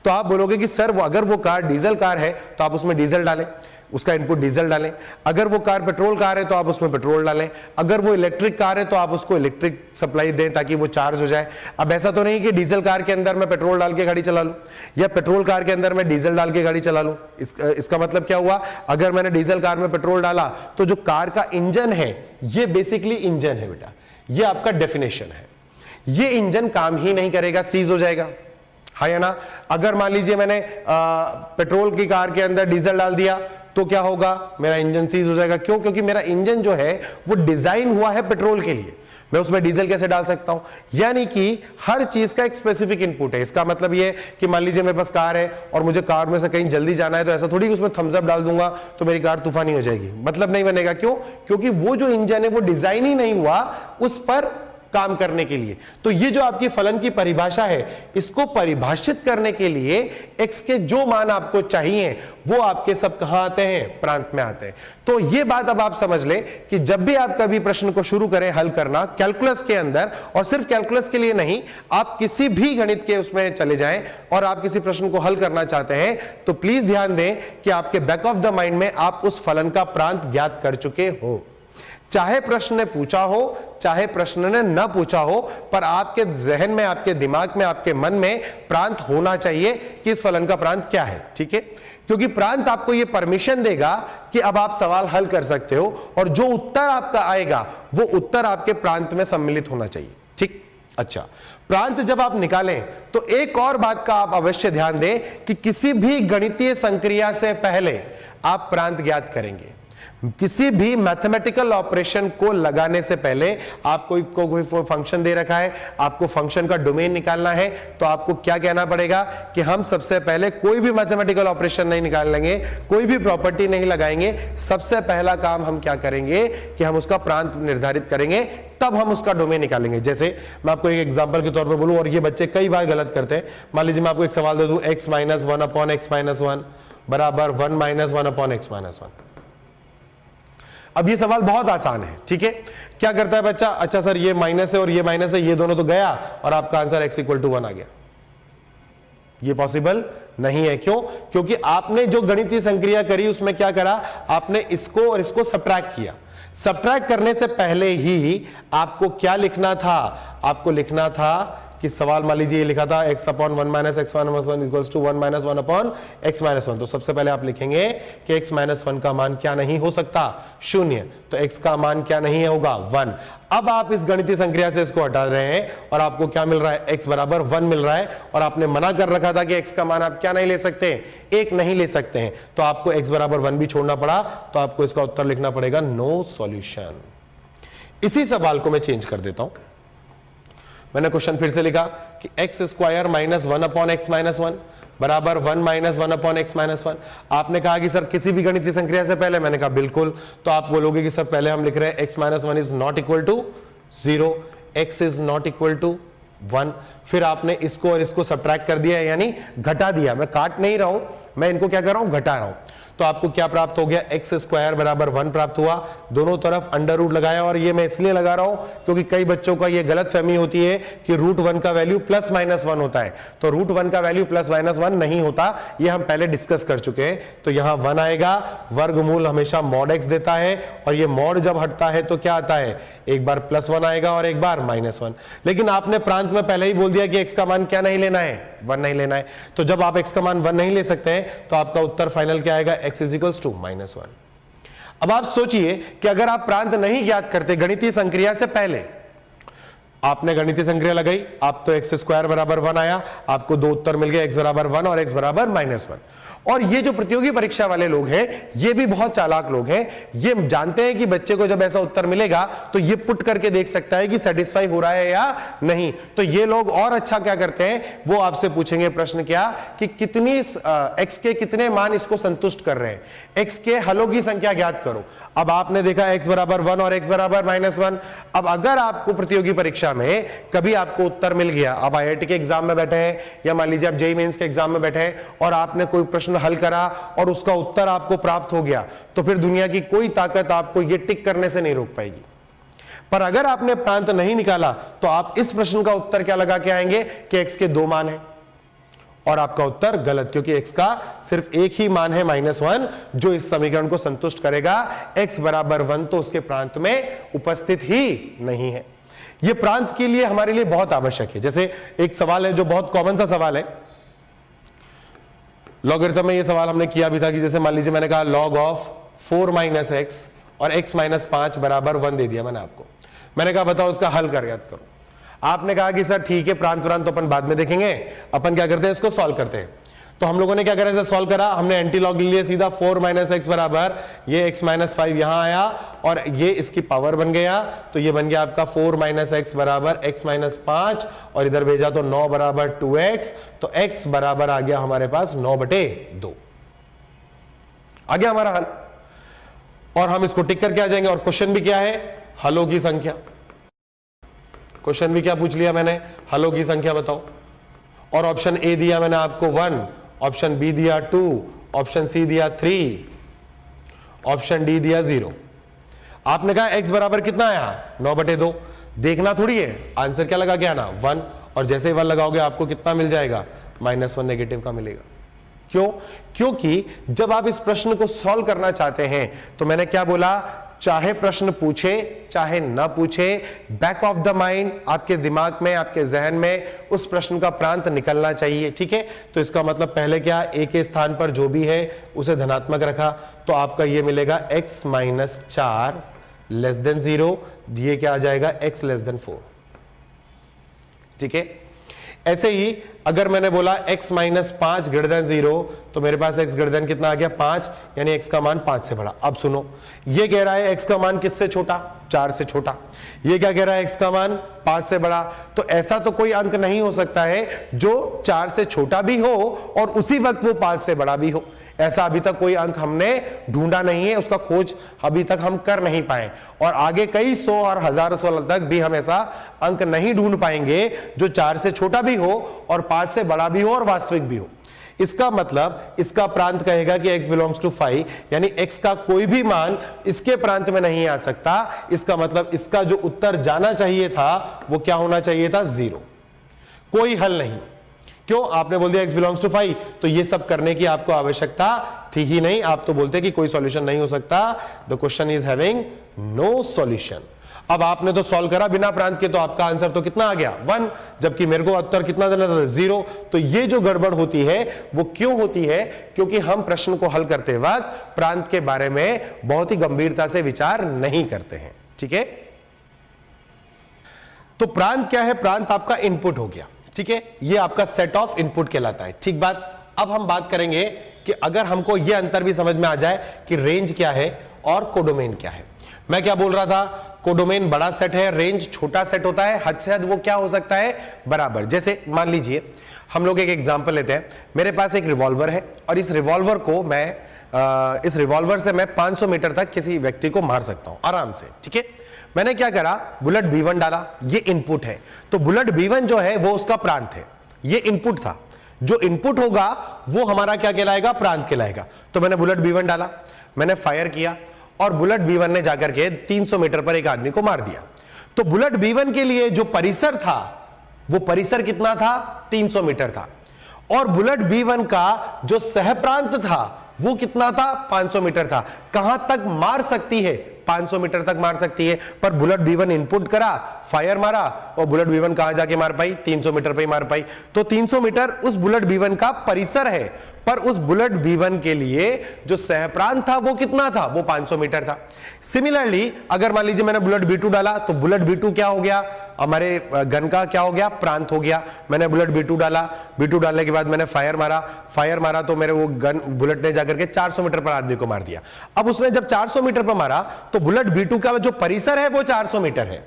तो आप बोलोगे कि सर अगर वो कार डीजल कार है तो आप उसमें डीजल डालें, उसका इनपुट डीजल डालें। अगर वो कार पेट्रोल कार है तो आप उसमें पेट्रोल डालें। अगर वो इलेक्ट्रिक कार है तो आप उसको इलेक्ट्रिक सप्लाई दें ताकि वो चार्ज हो जाए। अब ऐसा तो नहीं कि डीजल कार के अंदर मैं पेट्रोल डाल के गाड़ी चला लूं या पेट्रोल कार के अंदर मैं डीजल डाल के गाड़ी चला लूं। इसका मतलब क्या हुआ? अगर मैंने डीजल कार में पेट्रोल डाला तो जो कार का इंजन है ये बेसिकली इंजन है बेटा, ये आपका डेफिनेशन है। ये इंजन काम ही नहीं करेगा, सीज हो जाएगा, हाँ या ना? अगर मान लीजिए मैंने पेट्रोल की कार के अंदर डीजल डाल दिया तो क्या होगा? मेरा इंजन सीज हो जाएगा। क्यों? क्योंकि मेरा इंजन जो है वो डिजाइन हुआ है पेट्रोल के लिए, मैं उसमें डीजल कैसे डाल सकता हूं? यानी कि हर चीज का एक स्पेसिफिक इनपुट है। इसका मतलब ये कि मान लीजिए मेरे पास कार है और मुझे कार में से कहीं जल्दी जाना है, तो ऐसा थोड़ी उसमें थम्स अप डाल दूंगा तो मेरी कार तूफानी हो जाएगी, मतलब नहीं बनेगा। क्यों? क्योंकि वो जो इंजन है वो डिजाइन ही नहीं हुआ उस पर काम करने के लिए। तो ये जो आपकी फलन की परिभाषा है, इसको परिभाषित करने के लिए x के जो मान आपको चाहिए वो आपके सब कहां आते हैं? प्रांत में आते हैं। तो ये बात अब आप समझ लें कि जब भी आप कभी प्रश्न को शुरू करें हल करना कैलकुलस के अंदर, और सिर्फ कैलकुलस के लिए नहीं, आप किसी भी गणित के उसमें चले जाएं और आप किसी प्रश्न को हल करना चाहते हैं, तो प्लीज ध्यान दें कि आपके बैक ऑफ द माइंड में आप उस फलन का प्रांत ज्ञात कर चुके हो। चाहे प्रश्न ने पूछा हो चाहे प्रश्न ने न पूछा हो, पर आपके जहन में, आपके दिमाग में, आपके मन में प्रांत होना चाहिए कि इस फलन का प्रांत क्या है। ठीक है? क्योंकि प्रांत आपको यह परमिशन देगा कि अब आप सवाल हल कर सकते हो और जो उत्तर आपका आएगा वो उत्तर आपके प्रांत में सम्मिलित होना चाहिए। ठीक? अच्छा, प्रांत जब आप निकालें तो एक और बात का आप अवश्य ध्यान दें कि किसी भी गणितीय संक्रिया से पहले आप प्रांत ज्ञात करेंगे। किसी भी मैथमेटिकल ऑपरेशन को लगाने से पहले आपको कोई फंक्शन दे रखा है, आपको फंक्शन का डोमेन निकालना है, तो आपको क्या कहना पड़ेगा कि हम सबसे पहले कोई भी मैथमेटिकल ऑपरेशन नहीं निकाल लेंगे, कोई भी प्रॉपर्टी नहीं लगाएंगे। सबसे पहला काम हम क्या करेंगे कि हम उसका प्रांत निर्धारित करेंगे, तब हम उसका डोमेन निकालेंगे। जैसे मैं आपको एक एग्जांपल के तौर पे बोलूं, और ये बच्चे कई बार गलत करते हैं। मान लीजिए मैं आपको एक सवाल दे दूं, x minus 1 upon x minus 1 बराबर 1 माइनस 1 अपॉन x माइनस 1। अब ये सवाल बहुत आसान है। ठीक है? क्या करता है बच्चा? अच्छा सर ये माइनस है और ये माइनस है, ये दोनों तो गया और आपका आंसर x इक्वल टू 1 आ गया। ये पॉसिबल नहीं है। क्यों? क्योंकि आपने जो गणितीय संक्रिया करी उसमें क्या करा? आपने इसको और इसको सबट्रैक्ट किया। सबट्रैक्ट करने से पहले ही आपको क्या लिखना था? आपको लिखना था कि सवाल मान लीजिए ये लिखा था x upon 1 minus x minus 1 equals to 1 minus 1 upon x minus 1। तो सबसे पहले आप लिखेंगे कि x माइनस 1 का मान क्या नहीं हो सकता? 0। तो x का मान क्या नहीं होगा? 1। अब आप इस गणितीय संक्रिया से इसको हटा रहे हैं और आपको क्या मिल रहा है? x बराबर 1 मिल रहा है। और आपने मना कर रखा था कि x का मान आप क्या नहीं ले सकते? 1 नहीं ले सकते हैं। तो आपको x बराबर 1 भी छोड़ना पड़ा। तो आपको इसका उत्तर लिखना पड़ेगा नो सॉल्यूशन। इसी सवाल को मैं चेंज कर देता हूं। मैंने क्वेश्चन फिर से लिखा कि x square minus 1 upon x minus 1 बराबर 1 माइनस 1 अपॉन एक्स माइनस 1। आपने कहा कि सर किसी भी गणितीय संक्रिया से पहले, मैंने कहा बिल्कुल। तो आप बोलोगे कि सर पहले हम लिख रहे हैं x minus 1 is not equal to 0, x is not equal to 1। फिर आपने इसको और इसको सबट्रैक्ट कर दिया, यानी घटा दिया। मैं काट नहीं रहा हूं, मैं इनको क्या कर रहा हूं, घटा रहा हूं। तो आपको क्या प्राप्त हो गया, एक्स स्क्वायर बराबर 1 प्राप्त हुआ। दोनों तरफ अंडर रूट लगाया, और ये मैं इसलिए लगा रहा हूं क्योंकि कई बच्चों का ये गलत फहमी होती है कि रूट 1 का वैल्यू प्लस माइनस 1 होता है। तो रूट 1 का वैल्यू प्लस माइनस 1 नहीं होता, ये हम पहले डिस्कस कर चुके हैं। तो यहां 1 आएगा, वर्गमूल हमेशा मॉड एक्स देता है, और ये मॉड जब हटता है तो क्या आता है, एक बार +1 आएगा और एक बार -1। लेकिन आपने प्रांत में पहले ही बोल दिया कि एक्स का मान क्या नहीं लेना है, 1 नहीं लेना है। तो जब आप एक्स का मान 1 नहीं ले सकते हैं तो आपका उत्तर फाइनल क्या आएगा, x = -1। अब आप सोचिए कि अगर आप प्रांत नहीं ज्ञात करते गणितीय संक्रिया से पहले, आपने गणितीय संक्रिया लगाई, आप तो x² बराबर 1 आया, आपको दो उत्तर मिल गए, x बराबर 1 और x बराबर -1। और ये जो प्रतियोगी परीक्षा वाले लोग हैं, ये भी बहुत चालाक लोग हैं, ये जानते हैं कि बच्चे को जब ऐसा उत्तर मिलेगा तो ये पुट करके देख सकता है कि सेटिस्फाई हो रहा है या नहीं। तो ये लोग और अच्छा क्या करते हैं, वो आपसे पूछेंगे प्रश्न क्या, कि कितनी x के कितने मान इसको संतुष्ट कर रहे हैं, x के हलों की संख्या ज्ञात करो। अब आपने देखा x बराबर 1 और x बराबर -1। अब अगर आपको प्रतियोगी परीक्षा में कभी आपको उत्तर मिल गया, आप IIT के एग्जाम में बैठे हैं या मान लीजिए आप JEE मेंस के एग्जाम में बैठे हैं और आपने कोई प्रश्न हल करा और उसका उत्तर आपको प्राप्त हो गया, तो फिर दुनिया की कोई ताकत आपको ये टिक करने से नहीं रोक पाएगी। पर अगर आपने प्रांत नहीं निकाला तो आप इस प्रश्न का उत्तर क्या लगा के आएंगे कि x के 2 मान है, और आपका उत्तर गलत, क्योंकि x का सिर्फ एक ही मान है -1 जो इस समीकरण को संतुष्ट करेगा। x बराबर 1 तो उसके प्रांत में उपस्थित ही नहीं है। यह प्रांत के लिए हमारे लिए बहुत आवश्यक है। जैसे एक सवाल है जो बहुत कॉमन सा सवाल है, लॉगरिथम में ये सवाल हमने किया भी था कि जैसे मान लीजिए मैंने कहा log ऑफ 4 - x और x - 5 बराबर 1 दे दिया मैंने आपको। मैंने कहा बताओ उसका हल कर याद करो। आपने कहा कि सर ठीक है, प्रांत व्रांत तो अपन बाद में देखेंगे, अपन क्या करते हैं इसको सॉल्व करते हैं। तो हम लोगों ने क्या करा, सॉल्व करा, हमने एंटी लॉग ले लिया सीधा। 4 - x बराबर ये x - 5 यहां आया और ये इसकी पावर बन गया, तो ये बन गया आपका 4 - x बराबर x - 5 और इधर भेजा तो 9 बराबर 2x, तो x बराबर आ गया हमारे पास 9/2 आ गया हमारा हल। और हम इसको टिक करके आ जाएंगे। और क्वेश्चन भी क्या है, हलों की संख्या। क्वेश्चन भी क्या पूछ लिया मैंने, हलों की संख्या बताओ। और ऑप्शन ए दिया मैंने आपको 1, ऑप्शन बी दिया 2, ऑप्शन सी दिया 3, ऑप्शन डी दिया 0। आपने कहा x बराबर कितना आया, 9/2। देखना थोड़ी है, आंसर क्या लगा के आना 1, और जैसे ही 1 लगाओगे आपको कितना मिल जाएगा, -1 नेगेटिव का मिलेगा। क्यों, क्योंकि जब आप इस प्रश्न को सॉल्व करना चाहते हैं तो मैंने क्या बोला, चाहे प्रश्न पूछे चाहे ना पूछे, बैक ऑफ द माइंड, आपके दिमाग में, आपके जहन में उस प्रश्न का प्रांत निकलना चाहिए। ठीक है, तो इसका मतलब पहले क्या, a के स्थान पर जो भी है उसे धनात्मक रखा, तो आपका ये मिलेगा x - 4 < 0, ये क्या आ जाएगा x < 4। ठीक है, ऐसे ही अगर मैंने बोला x - 5 > 0, तो मेरे पास x > कितना आ गया 5, यानी x का मान 5 से बड़ा। अब सुनो, ये कह रहा है x का मान किससे छोटा, 4 से छोटा। ये क्या कह रहा है, x का मान 5 से बड़ा। तो ऐसा तो कोई अंक नहीं हो सकता है जो 4 से छोटा भी हो और उसी वक्त वो 5 से बड़ा भी हो। ऐसा अभी तक कोई अंक हमने ढूंढा नहीं है, उसका खोज अभी तक हम कर नहीं पाए, और आगे कई 100 और 1000 साल तक भी हम ऐसा अंक नहीं ढूंढ पाएंगे जो 4 से छोटा भी हो और 5 से बड़ा भी हो और वास्तविक भी हो। इसका मतलब इसका प्रांत कहेगा कि x बिलोंग्स टू 5, यानी x का कोई भी मान इसके प्रांत में नहीं आ सकता। इसका मतलब इसका जो उत्तर जाना चाहिए था वो क्या होना चाहिए था, 0। कोई हल नहीं। क्यों, आपने बोल दिया x बिलोंग्स टू 5, तो ये सब करने की आपको आवश्यकता थी ही नहीं। आप तो बोलते कि कोई सॉल्यूशन नहीं हो सकता, the question is having no solution. अब आपने तो सॉल्व करा बिना प्रांत के, तो आपका आंसर तो कितना आ गया 1, जबकि मेरे को उत्तर कितना देना था 0। तो ये जो गड़बड़ होती है वो क्यों होती है, क्योंकि हम प्रश्न को हल करते वक्त प्रांत के बारे में बहुत ही गंभीरता से विचार नहीं करते हैं। ठीक है, तो प्रांत क्या है, प्रांत आपका इनपुट हो गया। ठीक है, ये आपका सेट ऑफ इनपुट कहलाता है। ठीक बात। अब हम बात करेंगे कि अगर हमको यह अंतर भी समझ में आ जाए कि रेंज क्या है और कोडोमेन क्या है। मैं क्या बोल रहा था, कोडोमेन बड़ा सेट है, रेंज छोटा सेट होता है, हद से हद वो क्या हो सकता है, बराबर। जैसे मान लीजिए हम लोग एक एग्जांपल लेते हैं, मेरे पास एक रिवॉल्वर है और इस रिवॉल्वर को मैं इस रिवॉल्वर से मैं 500 मीटर तक किसी व्यक्ति को मार सकता हूं आराम से। ठीक है, मैंने क्या करा, बुलेट B1 डाला, ये इनपुट है। तो बुलेट B1 जो है वो उसका प्रांत है, ये इनपुट था। जो इनपुट होगा वो हमारा क्या कहलाएगा, प्रांत कहलाएगा। तो मैंने बुलेट B1 डाला, मैंने फायर किया और बुलेट B1 ने जाकर के 300 मीटर पर एक आदमी को मार दिया। तो बुलेट B1 के लिए जो परिसर था वो परिसर कितना था, 300 मीटर था, और बुलेट B1 का जो सहप्रांत था वो कितना था, 500 मीटर था। कहां तक मार सकती है, 500 मीटर तक मार सकती है। पर बुलेट B1 इनपुट करा, फायर मारा, और बुलेट B1 कहां जाके मार पाई, 300 मीटर पे ही मार पाई। तो 300 मीटर उस बुलेट B1 का परिसर है, पर उस बुलेट B1 के लिए जो सहप्रांत था वो कितना था, वो 500 मीटर था। सिमिलरली अगर मान लीजिए मैंने बुलेट B2 डाला, तो बुलेट B2 क्या हो गया, हमारे गन का क्या हो गया, प्रांत हो गया। मैंने बुलेट B2 डाला, B2 डालने के बाद मैंने फायर मारा तो मेरे वो गन बुलेट ने जाकर के 400 मीटर पर आदमी को मार दिया। अब उसने जब 400 मीटर पर मारा तो बुलेट B2 का जो परिसर है वो 400 मीटर है,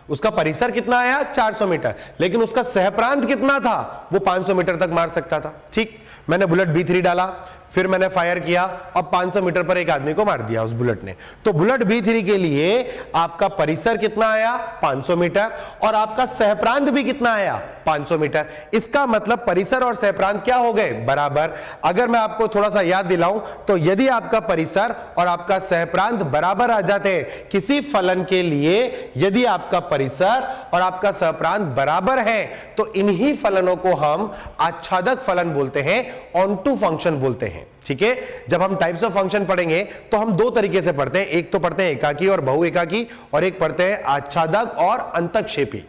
उसका परिसर कितना आया, 400 मीटर, लेकिन उसका सहप्रांत कितना था, वो 500 मीटर तक मार सकता था। ठीक, मैंने बुलेट B3 डाला, फिर मैंने फायर किया, अब 500 मीटर पर एक आदमी को मार दिया उस बुलेट ने। तो बुलेट B3 के लिए आपका परिसर कितना आया, 500 मीटर, और आपका सहप्रांत भी कितना आया, 500 मीटर। इसका मतलब परिसर और सहप्रांत क्या हो गए, बराबर। अगर मैं आपको थोड़ा सा याद दिलाऊं तो यदि आपका परिसर और आपका सहप्रांत बराबर आ जाते हैं किसी फलन के लिए, यदि आपका परिसर और आपका सहप्रांत बराबर है तो इन्हीं फलनों को हम आच्छादक फलन बोलते हैं, ऑनटू फंक्शन बोलते हैं। ठीक है, जब हम टाइप्स ऑफ फंक्शन पढ़ेंगे तो हम दो तरीके से पढ़ते हैं, एक तो पढ़ते हैं एकाकी और बहु एकाकी, और एक पढ़ते हैं आच्छादक और अंतक्षेपी।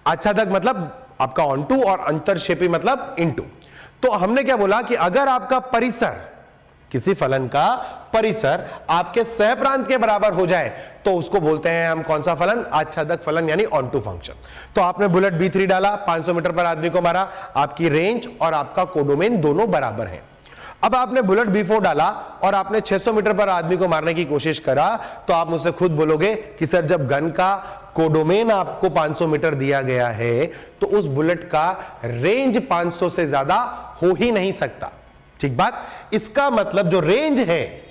आच्छादक मतलब आपका ऑनटू और अंतरक्षेपी मतलब इनटू। तो हमने क्या बोला कि अगर आपका परिसर, किसी फलन का परिसर आपके सहप्रांत के बराबर हो जाए तो उसको बोलते हैं हम कौन सा फलन, आच्छादक फलन, यानी ऑनटू फंक्शन। तो आपने बुलेट B3 डाला, 500 मीटर पर आदमी को मारा, आपकी रेंज और आपका कोडोमेन दोनों बराबर हैं। अब आपने बुलेट B4 डाला और आपने 600 मीटर पर आदमी को मारने की कोशिश करा, तो आप मुझसे खुद बोलोगे कि सर जब गन का कोडोमेन आपको 500 मीटर दिया गया है तो उस बुलेट का रेंज 500 से ज्यादा हो ही नहीं सकता। ठीक बात, इसका मतलब जो रेंज है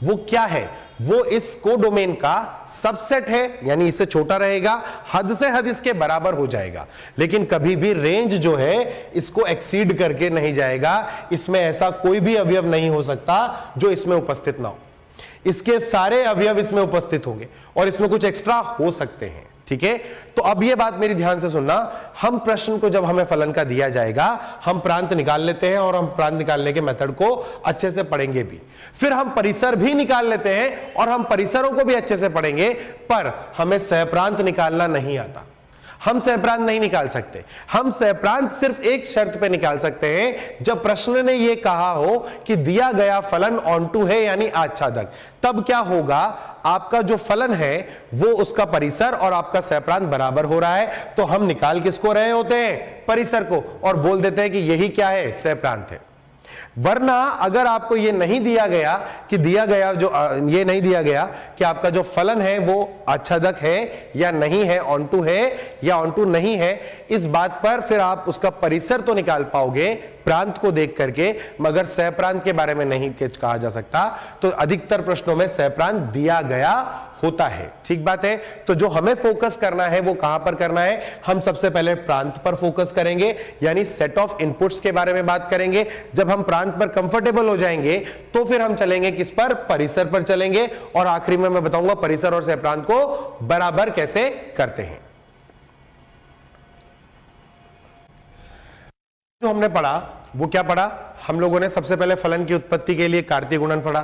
वो क्या है, वो इस कोडोमेन का सबसेट है, यानी इससे छोटा रहेगा, हद से हद इसके बराबर हो जाएगा, लेकिन कभी भी रेंज जो है इसको एक्सीड करके नहीं जाएगा। इसमें ऐसा कोई भी अवयव नहीं हो सकता जो इसमें उपस्थित ना हो, इसके सारे अवयव इसमें उपस्थित होंगे और इसमें कुछ एक्स्ट्रा हो सकते हैं। ठीक है, तो अब ये बात मेरी ध्यान से सुनना, हम प्रश्न को जब हमें फलन का दिया जाएगा हम प्रांत निकाल लेते हैं और हम प्रांत निकालने के मेथड को अच्छे से पढ़ेंगे भी, फिर हम परिसर भी निकाल लेते हैं और हम परिसरों को भी अच्छे से पढ़ेंगे, पर हमें सहप्रांत निकालना नहीं आता। हम सहप्रांत नहीं निकाल सकते, हम सहप्रांत सिर्फ एक शर्त पे निकाल सकते हैं, जब प्रश्न ने यह कहा हो कि दिया गया फलन ऑनटू है यानी आच्छादक, तब क्या होगा, आपका जो फलन है वो उसका परिसर और आपका सहप्रांत बराबर हो रहा है, तो हम निकाल किसको रहे होते हैं, परिसर को, और बोल देते हैं कि यही क्या है, सहप्रांत है। वरना अगर आपको ये नहीं दिया गया कि ये नहीं दिया गया कि आपका जो फलन है वो आच्छादक है या नहीं है, ऑनटू है या ऑनटू नहीं है, इस बात पर फिर आप उसका परिसर तो निकाल पाओगे प्रांत को देख करके, मगर सहप्रांत के बारे में नहीं कहा जा सकता। तो अधिकतर प्रश्नों में सहप्रांत दिया गया होता है। ठीक बात है, तो जो हमें फोकस करना है वो कहां पर करना है, हम सबसे पहले प्रांत पर फोकस करेंगे, यानी सेट ऑफ इनपुट्स के बारे में बात करेंगे। जब हम प्रांत पर कंफर्टेबल हो जाएंगे तो फिर हम चलेंगे किस पर, परिसर पर चलेंगे, और आखिरी में मैं बताऊंगा परिसर और सहप्रांत को बराबर कैसे करते हैं। जो हमने पढ़ा वो क्या पढ़ा, हम लोगों ने सबसे पहले फलन की उत्पत्ति के लिए कार्तीय गुणन पढ़ा।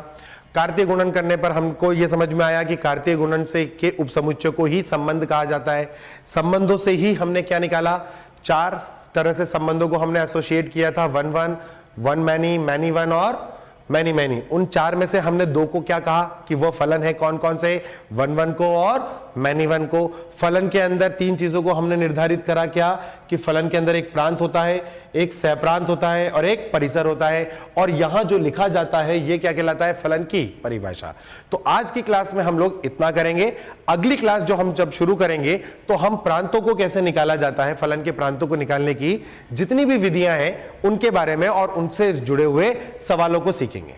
कार्तीय गुणन करने पर हमको यह समझ में आया कि कार्तीय गुणन से के उपसमुच्चय को ही संबंध कहा जाता है। संबंधों से ही हमने क्या निकाला, चार तरह से संबंधों को हमने एसोसिएट किया था, one one, one many, many one और मैनी मैनी। उन चार में से हमने दो को क्या कहा कि वो फलन है, कौन कौन से, वन वन को और मैनी वन को। फलन के अंदर तीन चीजों को हमने निर्धारित करा, क्या कि फलन के अंदर एक प्रांत होता है, एक सहप्रांत होता है और एक परिसर होता है, और यहां जो लिखा जाता है ये क्या कहलाता है, फलन की परिभाषा। तो आज की क्लास में हम लोग इतना करेंगे। अगली क्लास जो हम जब शुरू करेंगे तो हम प्रांतों को कैसे निकाला जाता है, फलन के प्रांतों को निकालने की जितनी भी विधियां हैं उनके बारे में और उनसे जुड़े हुए सवालों को सीखेंगे।